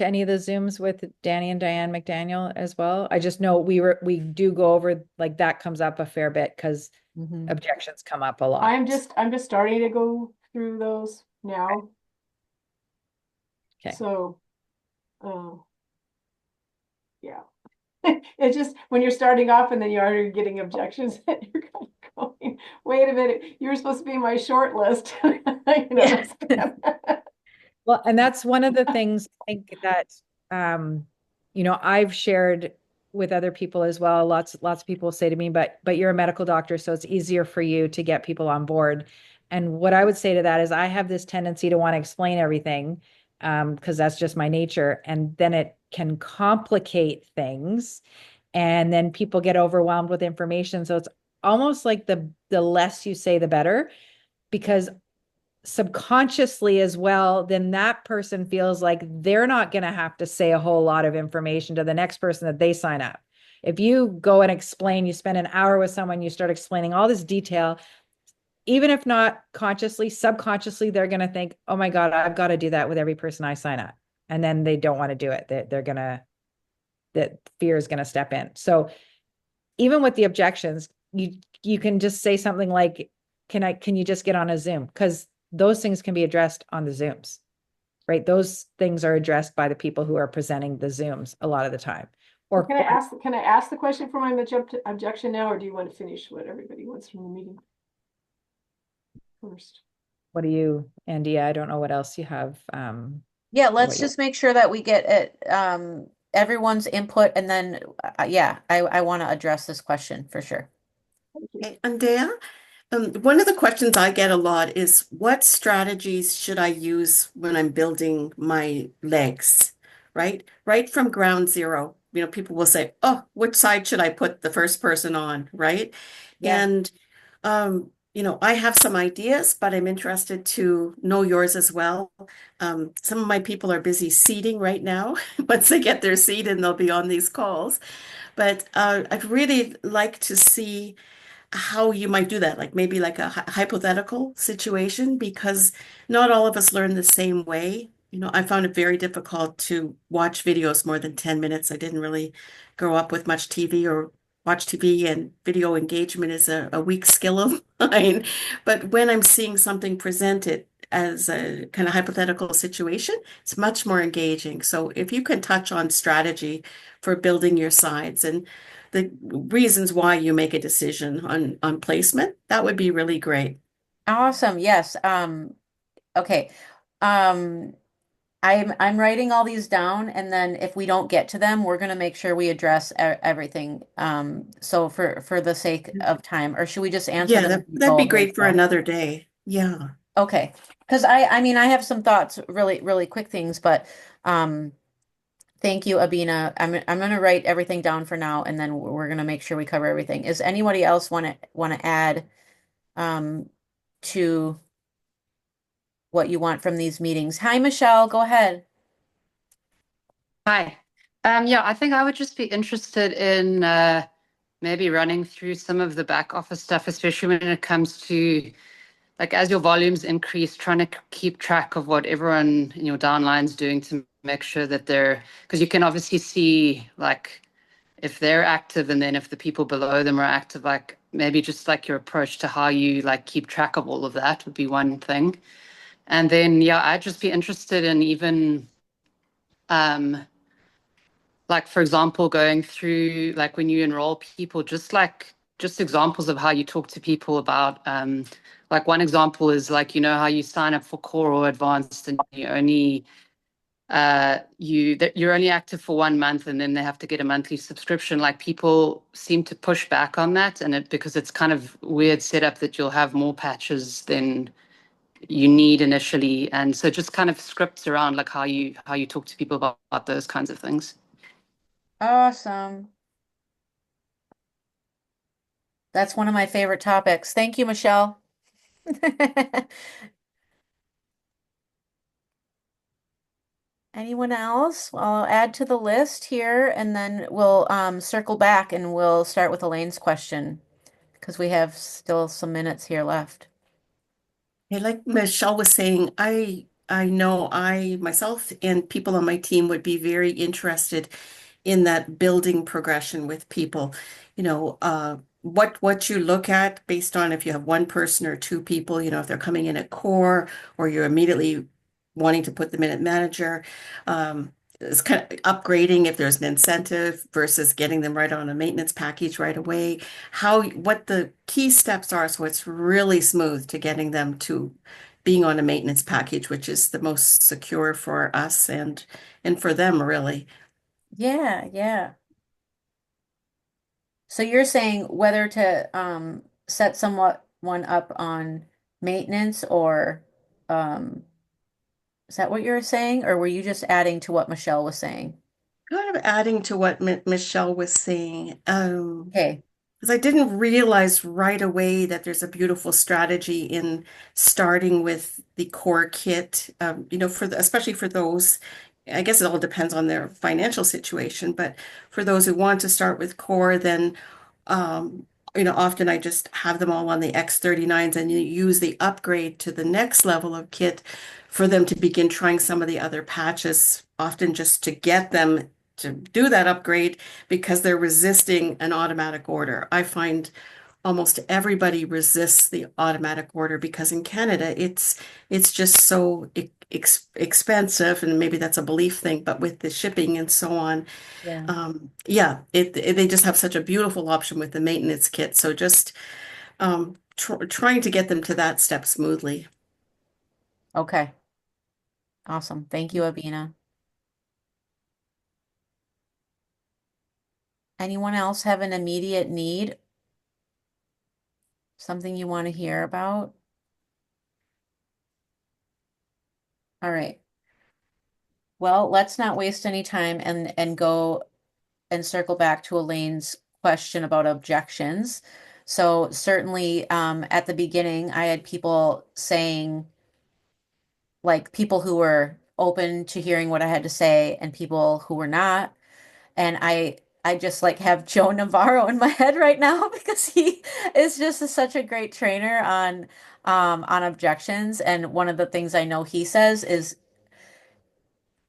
any of the Zooms with Danny and Diane McDaniel as well? I just know we do go over, like, that comes up a fair bit because Mhm. objections come up a lot. I'm just starting to go through those now. Okay. So yeah. It's just when you're starting off and then you're already getting objections, and you're kind of going, wait a minute, you were supposed to be in my short list. Well, and that's one of the things I think that I've shared with other people as well. Lots of people say to me, but you're a medical doctor, so it's easier for you to get people on board. And what I would say to that is I have this tendency to want to explain everything, because that's just my nature. And then it can complicate things. And then people get overwhelmed with information. So it's almost like the less you say, the better, because subconsciously as well, then that person feels like they're not going to have to say a whole lot of information to the next person that they sign up. If you go and explain, you spend an hour with someone, you start explaining all this detail, even if not consciously, subconsciously, they're going to think, oh my God, I've got to do that with every person I sign up. And then they don't want to do it. That fear is going to step in. So even with the objections, you can just say something like, can you just get on a Zoom? Because those things can be addressed on the Zooms, right? Those things are addressed by the people who are presenting the Zooms a lot of the time. Or can I ask the question for my objection now, or do you want to finish what everybody wants from the meeting first? what do you, Andy? I don't know what else you have. Yeah, let's just make sure that we get it, everyone's input, and then, yeah, I want to address this question for sure. Okay, Andrea, one of the questions I get a lot is what strategies should I use when I'm building my legs, right? Right from ground zero. People will say, oh, which side should I put the first person on, right? Yeah. And, I have some ideas, but I'm interested to know yours as well. Some of my people are busy seating right now. Once they get their seat and they'll be on these calls. But I'd really like to see how you might do that, like maybe like a hypothetical situation, because not all of us learn the same way. I found it very difficult to watch videos more than 10 minutes. I didn't really grow up with much TV or watch TV, and video engagement is a weak skill of mine. But when I'm seeing something presented as a kind of hypothetical situation, it's much more engaging. So if you can touch on strategy for building your sides and the reasons why you make a decision on placement, that would be really great. Awesome. Yes. Okay. Um, I'm writing all these down, and then if we don't get to them, we're gonna make sure we address everything. So for the sake of time, or should we just answer Yeah, them as we that'd go be over as great for well? another day. Yeah. Okay. Because I mean, I have some thoughts, really, really quick things, but thank you, Abina. I'm gonna write everything down for now, and then we're gonna make sure we cover everything. Is anybody else want to add to what you want from these meetings? Hi, Michelle. Go ahead. Hi. Yeah, I think I would just be interested in maybe running through some of the back office stuff, especially when it comes to, like, as your volumes increase, trying to keep track of what everyone in your downline's doing to make sure that because you can obviously see like if they're active and then if the people below them are active, like maybe just like your approach to how you like keep track of all of that would be one thing. And then, yeah, I'd just be interested in even, like, for example, going through like when you enroll people, just examples of how you talk to people about, like one example is like, you know, how you sign up for core or advanced and you only, you're only active for 1 month and then they have to get a monthly subscription. Like people seem to push back on that, and because it's kind of weird setup that you'll have more patches than you need initially, and so just kind of scripts around like how you talk to people about those kinds of things. Awesome. That's one of my favorite topics. Thank you, Michelle. Anyone else? Well, I'll add to the list here and then we'll circle back and we'll start with Elaine's question because we have still some minutes here left. Yeah, like Michelle was saying, I know I myself and people on my team would be very interested in that building progression with people. What you look at based on if you have one person or two people, if they're coming in at core or you're immediately wanting to put them in at manager. It's kind of upgrading if there's an incentive versus getting them right on a maintenance package right away. What the key steps are so it's really smooth to getting them to being on a maintenance package, which is the most secure for us and for them really. Yeah, yeah. So you're saying whether to set somewhat one up on maintenance or um is that what you're saying or were you just adding to what Michelle was saying? Kind of adding to what Michelle was saying, Okay. because I didn't realize right away that there's a beautiful strategy in starting with the core kit, especially for those, I guess it all depends on their financial situation, but for those who want to start with core, then, um, often I just have them all on the X39s and you use the upgrade to the next level of kit for them to begin trying some of the other patches, often just to get them to do that upgrade because they're resisting an automatic order. I find almost everybody resists the automatic order because in Canada it's just so expensive, and maybe that's a belief thing, but with the shipping and so on, Yeah. yeah, they just have such a beautiful option with the maintenance kit. So just trying to get them to that step smoothly. Okay. Awesome. Thank you, Abina. Anyone else have an immediate need? Something you want to hear about? All right. Well, let's not waste any time and go and circle back to Elaine's question about objections. So certainly at the beginning, I had people saying like people who were open to hearing what I had to say and people who were not. And I just like have Joe Navarro in my head right now because he is just such a great trainer on objections. And one of the things I know he says is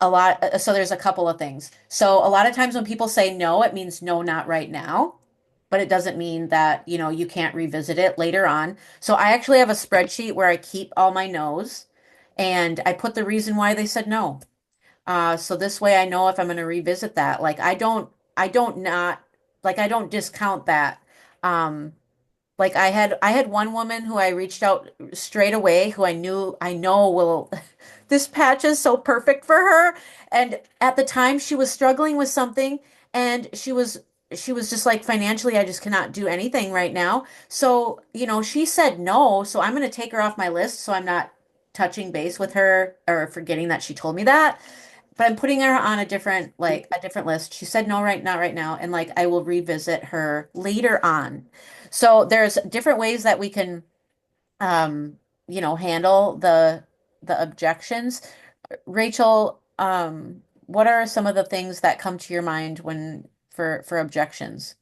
a lot. So there's a couple of things. So a lot of times when people say no, it means no, not right now. But it doesn't mean that, you can't revisit it later on. So I actually have a spreadsheet where I keep all my no's and I put the reason why they said no. So this way I know if I'm going to revisit that. Like I don't not, like I don't discount that. Um, like I had one woman who I reached out straight away who I know will this patch is so perfect for her. And at the time she was struggling with something and she was just like financially I just cannot do anything right now. So, she said no, so I'm going to take her off my list so I'm not touching base with her or forgetting that she told me that. But I'm putting her on a different list. She said no, right, not right now, and like I will revisit her later on. So there's different ways that we can handle the objections. Rachel, what are some of the things that come to your mind when for objections?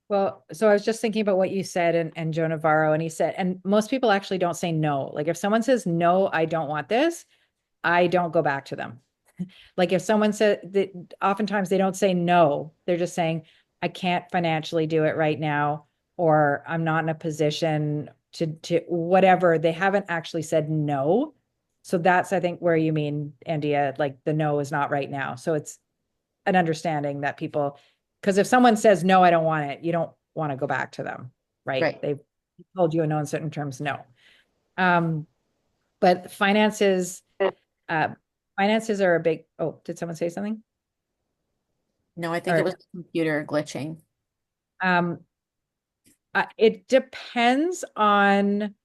Well, so I was just thinking about what you said and Joe Navarro, and he said, and most people actually don't say no. Like if someone says, no, I don't want this, I don't go back to them. Like if someone said that, oftentimes they don't say no, they're just saying, I can't financially do it right now, or I'm not in a position to whatever. They haven't actually said no. So that's, I think, where you mean, Andia, like the no is not right now. So it's an understanding that people, because if someone says, no, I don't want it, you don't want to go back to them, right? Right. They've told you in no uncertain terms, no. Um, but uh, finances are a big, oh, did someone say something? No, I think it Or, was the computer glitching. um, it depends on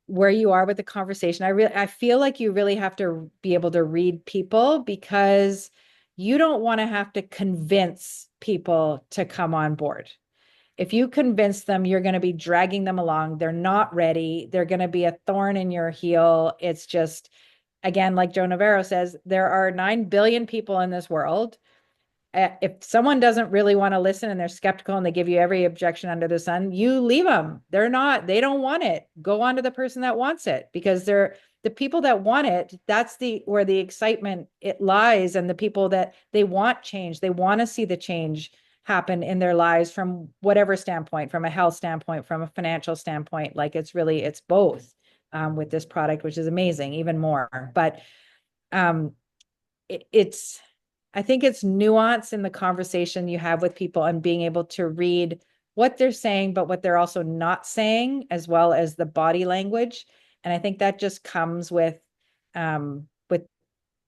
where you are with the conversation. I feel like you really have to be able to read people, because you don't want to have to convince people to come on board. If you convince them, you're going to be dragging them along. They're not ready. They're going to be a thorn in your heel. It's just, again, like Joe Navarro says, there are 9 billion people in this world. If someone doesn't really want to listen and they're skeptical and they give you every objection under the sun, you leave them. They don't want it. Go on to the person that wants it, because they're the people that want it. That's where the excitement it lies. And the people that they want change, they want to see the change happen in their lives from whatever standpoint, from a health standpoint, from a financial standpoint. Like it's both, with this product, which is amazing, even more. But um, it's, I think it's nuance in the conversation you have with people and being able to read what they're saying, but what they're also not saying, as well as the body language. And I think that just comes um, with,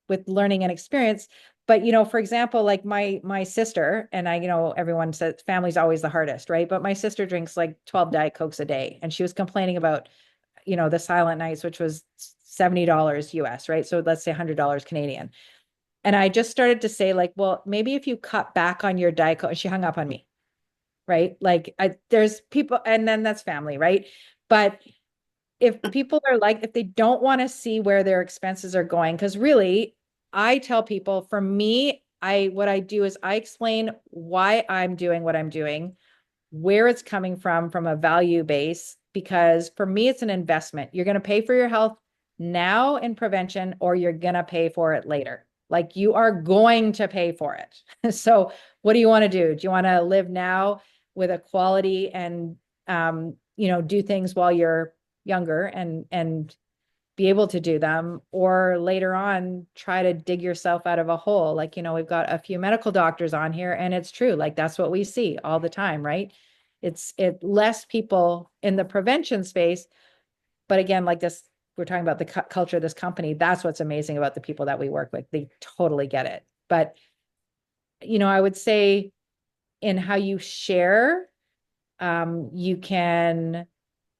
with learning and experience. But, for example, like my sister and I, everyone says family's always the hardest, right? But my sister drinks like 12 Diet Cokes a day. And she was complaining about, the Silent Nights, which was $70 US, right? So let's say $100 Canadian. And I just started to say, like, well, maybe if you cut back on your Diet Coke, and she hung up on me, right? Like, there's people, and then that's family, right? But if people are like, if they don't want to see where their expenses are going, because really, I tell people, for me, what I do is I explain why I'm doing what I'm doing, where it's coming from a value base, because for me, it's an investment. You're going to pay for your health now in prevention, or you're going to pay for it later. Like, you are going to pay for it. So what do you want to do? Do you want to live now with a quality and, do things while you're younger and be able to do them, or later on try to dig yourself out of a hole? Like, we've got a few medical doctors on here, and it's true. Like, that's what we see all the time, right? It's less people in the prevention space. But again, like this, we're talking about the culture of this company. That's what's amazing about the people that we work with. They totally get it. But, I would say in how you share, you can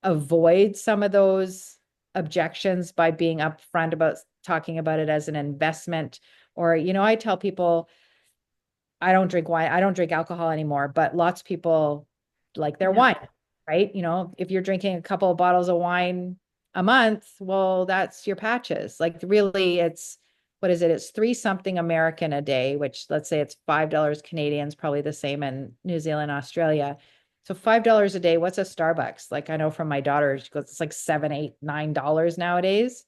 avoid some of those objections by being upfront about talking about it as an investment. Or, I tell people, I don't drink wine, I don't drink alcohol anymore, but lots of people like their wine, right? If you're drinking a couple of bottles of wine a month, well, that's your patches. Like, really, what is it? It's 3 something American a day, which, let's say it's $5 Canadian, is probably the same in New Zealand, Australia. So $5 a day, what's a Starbucks? Like, I know from my daughter, she goes, it's like $7, $8, $9 nowadays.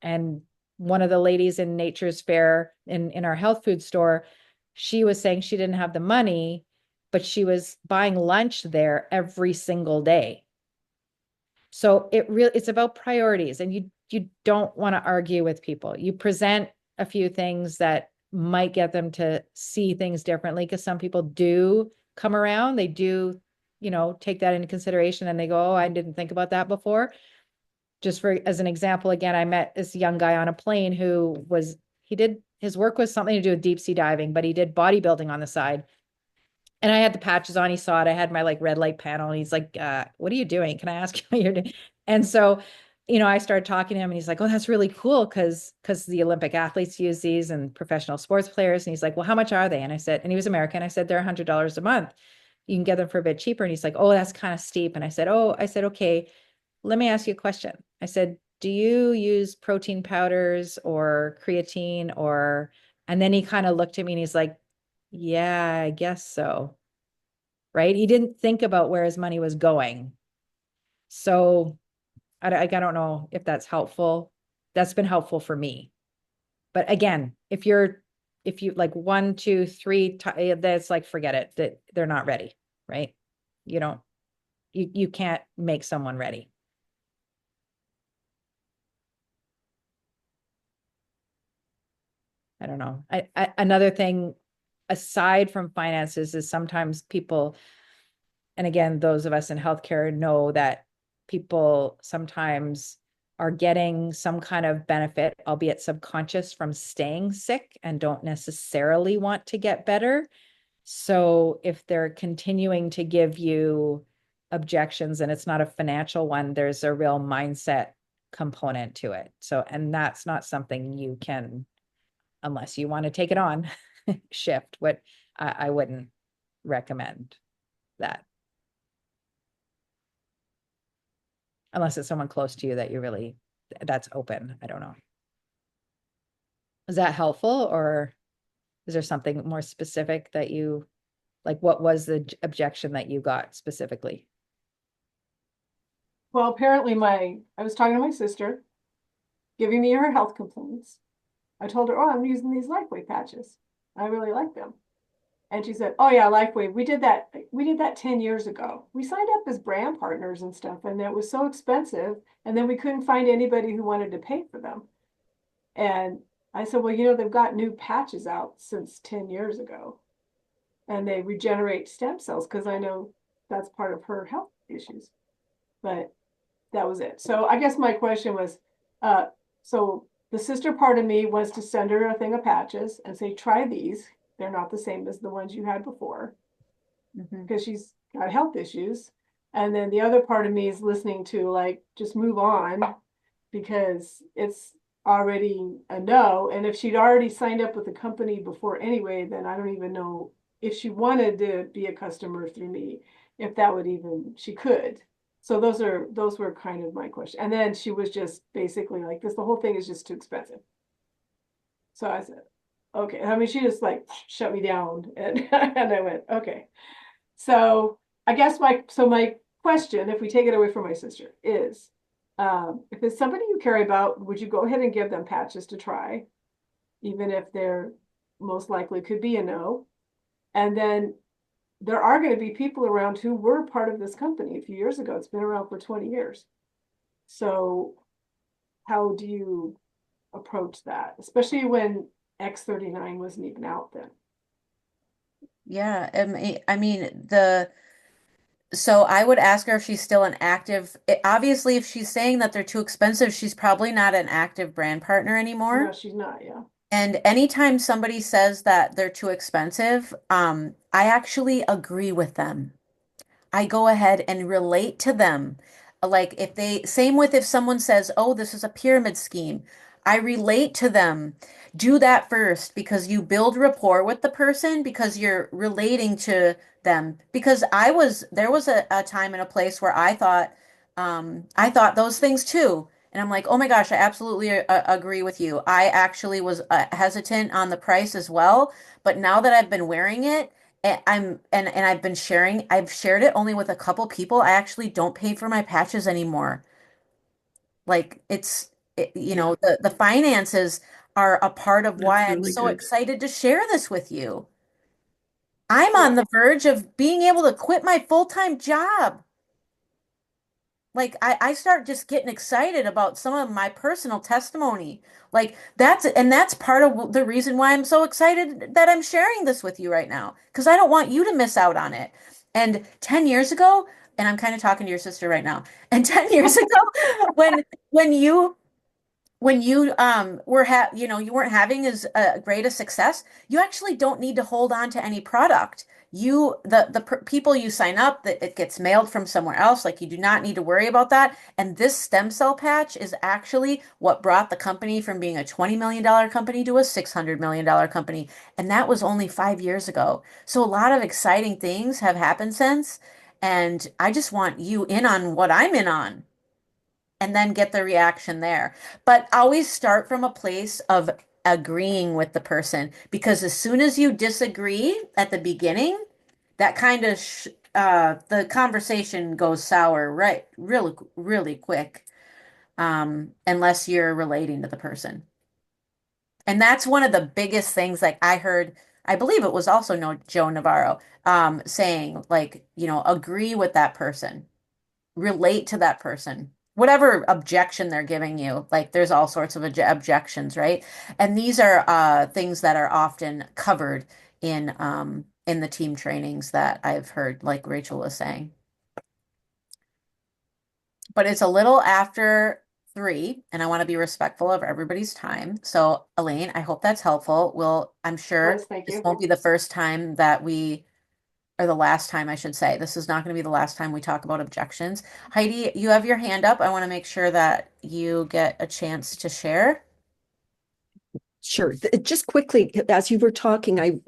And one of the ladies in Nature's Fair in our health food store, she was saying she didn't have the money, but she was buying lunch there every single day. So it's about priorities, and you don't want to argue with people. You present a few things that might get them to see things differently, because some people do come around, they do, take that into consideration, and they go, oh, I didn't think about that before. Just as an example, again, I met this young guy on a plane who his work was something to do with deep sea diving, but he did bodybuilding on the side. And I had the patches on, he saw it. I had my like red light panel, and he's like, what are you doing? Can I ask you what you're doing? And so, I started talking to him, and he's like, oh, that's really cool. Cause the Olympic athletes use these, and professional sports players. And he's like, well, how much are they? And I said, and he was American. I said, they're $100 a month. You can get them for a bit cheaper. And he's like, oh, that's kind of steep. And I said, okay, let me ask you a question. I said, do you use protein powders or creatine and then he kind of looked at me and he's like, yeah, I guess so. Right. He didn't think about where his money was going. So I don't know if that's helpful. That's been helpful for me. But again, if you like 1, 2, 3, that's like, forget it, that they're not ready, right? You don't, you can't make someone ready. I don't know. Another thing aside from finances is sometimes people, and again, those of us in healthcare know that people sometimes are getting some kind of benefit, albeit subconscious, from staying sick and don't necessarily want to get better. So if they're continuing to give you objections and it's not a financial one, there's a real mindset component to it. So, and that's not something you can, unless you want to take it on, shift. What I wouldn't recommend that. Unless it's someone close to you that you really, that's open. I don't know. Is that helpful, or is there something more specific that you, like, what was the objection that you got specifically? Well, apparently I was talking to my sister, giving me her health complaints. I told her, oh, I'm using these Lifewave patches. I really like them. And she said, oh yeah, Lifewave, we did that 10 years ago. We signed up as brand partners and stuff, and it was so expensive. And then we couldn't find anybody who wanted to pay for them. And I said, well, they've got new patches out since 10 years ago. And they regenerate stem cells, because I know that's part of her health issues. But that was it. So I guess my question was, so the sister part of me wants to send her a thing of patches and say, try these. They're not the same as the ones you had before, because she's got health issues. And then the other part of me is listening to, like, just move on, because it's already a no. And if she'd already signed up with the company before anyway, then I don't even know if she wanted to be a customer through me, if that would even, she could. So those were kind of my question. And then she was just basically like, the whole thing is just too expensive. So I said, okay. I mean, she just like shut me down, and and I went, okay. So I guess my question, if we take it away from my sister, is, if it's somebody you care about, would you go ahead and give them patches to try, even if they're most likely could be a no? And then there are going to be people around who were part of this company a few years ago. It's been around for 20 years. So how do you approach that, especially when X39 wasn't even out then? Yeah, I mean so I would ask her if she's still an active. Obviously, if she's saying that they're too expensive, she's probably not an active brand partner No, anymore. she's not. Yeah. And anytime somebody says that they're too expensive, I actually agree with them. I go ahead and relate to them. Like if they, same with if someone says, oh, this is a pyramid scheme, I relate to them. Do that first, because you build rapport with the person, because you're relating to them. Because there was a time and a place where I thought those things too. And I'm like, oh my gosh, I absolutely agree with you. I actually was hesitant on the price as well. But now that I've been wearing it, and I've shared it only with a couple people. I actually don't pay for my patches anymore. Like Yeah, the finances are a part of that's why I'm really so good. excited to share this with you. I'm on Yeah. the verge of being able to quit my full-time job. Like I start just getting excited about some of my personal testimony. Like that's part of the reason why I'm so excited that I'm sharing this with you right now, because I don't want you to miss out on it. And 10 years ago, and I'm kind of talking to your sister right now, and 10 years ago, when you you weren't having as great a success, you actually don't need to hold on to any product. People you sign up, that it gets mailed from somewhere else, like you do not need to worry about that. And this stem cell patch is actually what brought the company from being a $20 million company to a $600 million company, and that was only 5 years ago. So a lot of exciting things have happened since, and I just want you in on what I'm in on, and then get the reaction there. But always start from a place of agreeing with the person, because as soon as you disagree at the beginning, that kind of the conversation goes sour, right? Really, really quick, unless you're relating to the person. And that's one of the biggest things, like I heard, I believe it was also no Joe Navarro, saying like, agree with that person, relate to that person. Whatever objection they're giving you, like there's all sorts of objections, right? And these are things that are often covered in the team trainings that I've heard, like Rachel was saying. But it's a little after 3, and I want to be respectful of everybody's time. So, Elaine, I hope that's helpful. I'm sure Yes, thank this you. won't be the first time or the last time, I should say. This is not going to be the last time we talk about objections. Heidi, you have your hand up. I want to make sure that you get a chance to share. Sure. Just quickly, as you were talking, I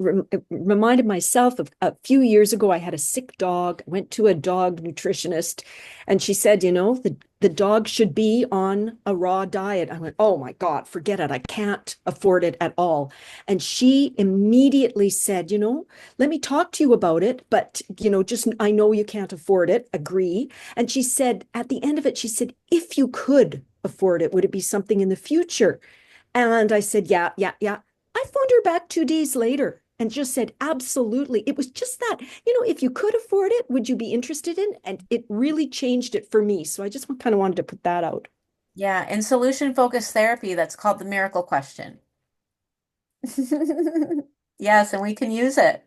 reminded myself of a few years ago, I had a sick dog. I went to a dog nutritionist, and she said, the dog should be on a raw diet. I went, oh my God, forget it. I can't afford it at all. And she immediately said, let me talk to you about it, but, just I know you can't afford it. Agree. And she said, at the end of it, she said, if you could afford it, would it be something in the future? And I said, yeah, yeah, yeah. I phoned her back 2 days later and just said, absolutely. It was just that, if you could afford it, would you be interested in? And it really changed it for me. So I just kind of wanted to put that out. Yeah, in solution focused therapy, that's called the miracle question. Yes, and we can use it.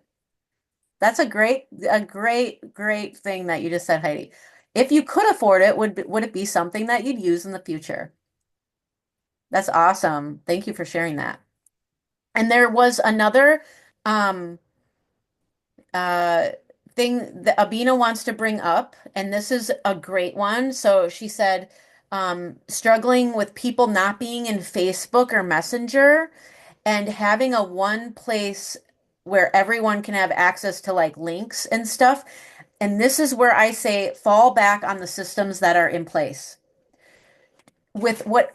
That's a great thing that you just said, Heidi. If you could afford it, would it be something that you'd use in the future? That's awesome. Thank you for sharing that. And there was another um uh thing that Abina wants to bring up, and this is a great one. So she said, struggling with people not being in Facebook or Messenger and having a one place where everyone can have access to like links and stuff. And this is where I say fall back on the systems that are in place. With what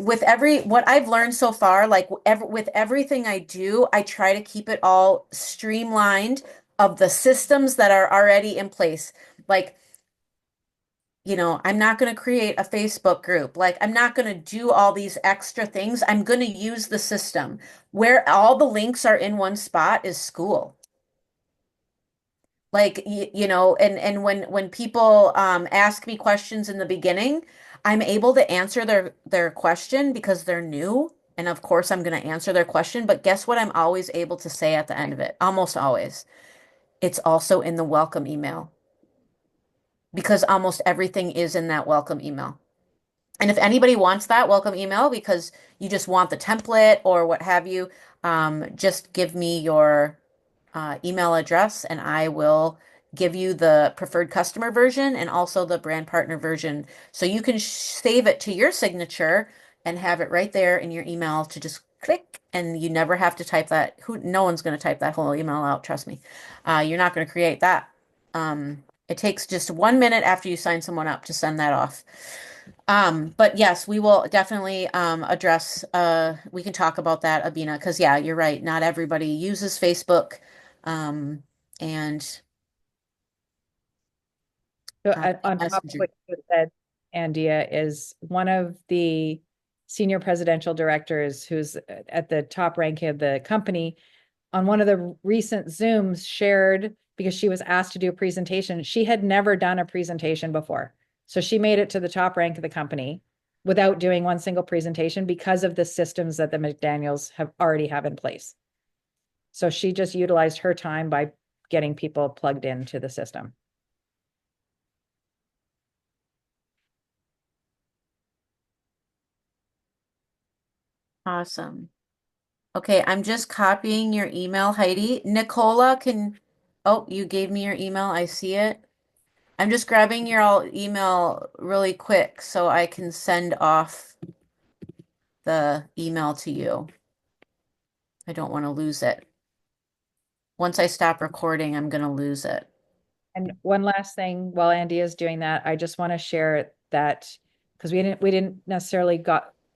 I've learned so far, like with everything I do, I try to keep it all streamlined of the systems that are already in place. Like, I'm not going to create a Facebook group. Like, I'm not going to do all these extra things. I'm going to use the system. Where all the links are in one spot is school. Like, and when people ask me questions in the beginning, I'm able to answer their question because they're new. And of course, I'm going to answer their question. But guess what? I'm always able to say at the end of it, almost always. It's also in the welcome email because almost everything is in that welcome email. And if anybody wants that welcome email because you just want the template or what have you, just give me your email address and I will give you the preferred customer version and also the brand partner version. So you can save it to your signature and have it right there in your email to just click and you never have to type that. No one's going to type that whole email out, trust me. You're not going to create that. It takes just 1 minute after you sign someone up to send that off. But yes, we will definitely address we can talk about that, Abina, because yeah, you're right. Not everybody uses Facebook. And So on top of Messenger. what you said, Andia is one of the senior presidential directors who's at the top rank of the company. On one of the recent Zooms shared, because she was asked to do a presentation, she had never done a presentation before. So she made it to the top rank of the company without doing one single presentation because of the systems that the McDaniels already have in place. So she just utilized her time by getting people plugged into the system. Awesome. Okay, I'm just copying your email, Heidi. Nicola oh, you gave me your email. I see it. I'm just grabbing your all email really quick so I can send off the email to you. I don't want to lose it. Once I stop recording, I'm going to lose it. And one last thing, while Andy is doing that, I just want to share that because we didn't necessarily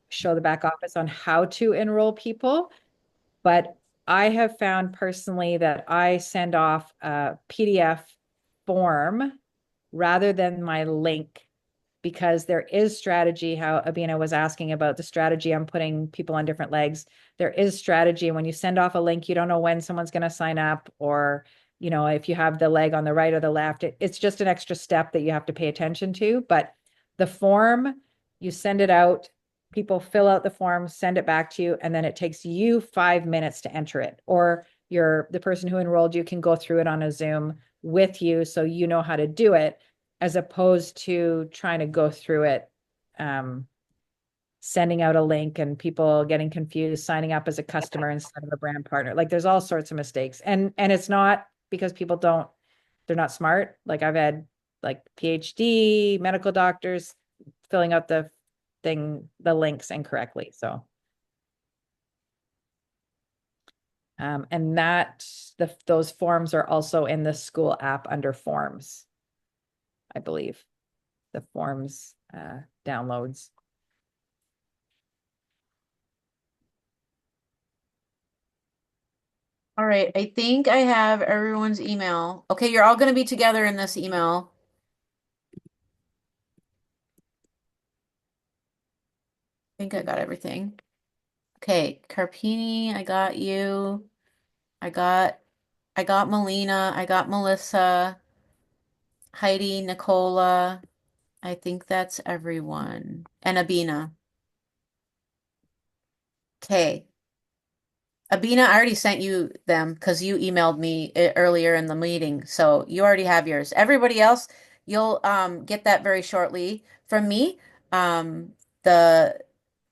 show the back office on how to enroll people, but I have found personally that I send off a PDF form rather than my link because there is strategy, how Abina was asking about the strategy on putting people on different legs. There is strategy. And when you send off a link, you don't know when someone's going to sign up, or, you know, if you have the leg on the right or the left, it's just an extra step that you have to pay attention to. But the form, you send it out, people fill out the form, send it back to you, and then it takes you 5 minutes to enter it. Or the person who enrolled you can go through it on a Zoom with you, so you know how to do it, as opposed to trying to go through it, sending out a link and people getting confused, signing up as a customer instead of a brand partner. Like, there's all sorts of mistakes. And it's not because people they're not smart. Like, I've had like PhD medical doctors filling out the links incorrectly. So and those forms are also in the school app under forms, I believe. The forms downloads. All right, I think I have everyone's email. Okay, you're all going to be together in this email. I think I got everything. Okay, Carpini, I got you. I got Melina, I got Melissa, Heidi, Nicola. I think that's everyone. And Abina. Okay. Abina, I already sent you them because you emailed me earlier in the meeting, so you already have yours. Everybody else, you'll get that very shortly from me. The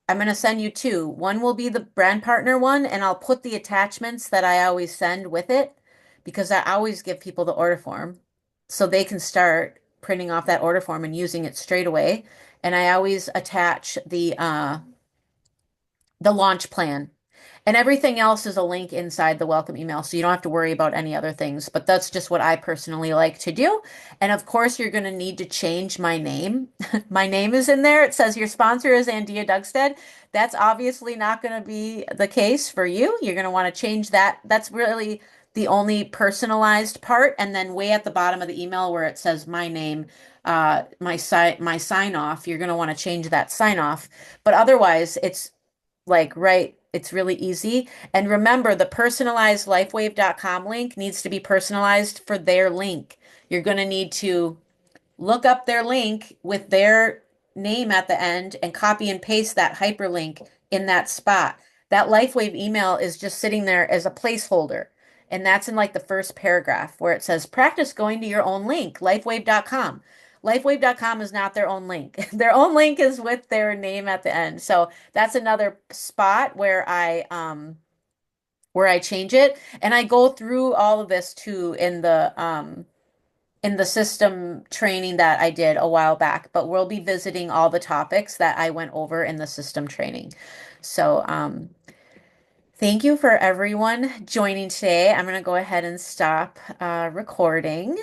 I'm gonna send you two. One will be the brand partner one, and I'll put the attachments that I always send with it because I always give people the order form so they can start printing off that order form and using it straight away. And I always attach the launch plan. And everything else is a link inside the welcome email, so you don't have to worry about any other things. But that's just what I personally like to do. And of course, you're going to need to change my name. My name is in there. It says your sponsor is Andia Dugstead. That's obviously not going to be the case for you. You're going to want to change that. That's really the only personalized part. And then way at the bottom of the email where it says my name, my sign off, you're going to want to change that sign off. But otherwise, it's like, right, it's really easy. And remember, the personalized lifewave.com link needs to be personalized for their link. You're going to need to look up their link with their name at the end and copy and paste that hyperlink in that spot. That Lifewave email is just sitting there as a placeholder. And that's in like the first paragraph where it says, practice going to your own link, lifewave.com. Lifewave.com is not their own link. Their own link is with their name at the end. So that's another spot where I change it. And I go through all of this too in the system training that I did a while back, but we'll be visiting all the topics that I went over in the system training. So, thank you for everyone joining today. I'm going to go ahead and stop recording.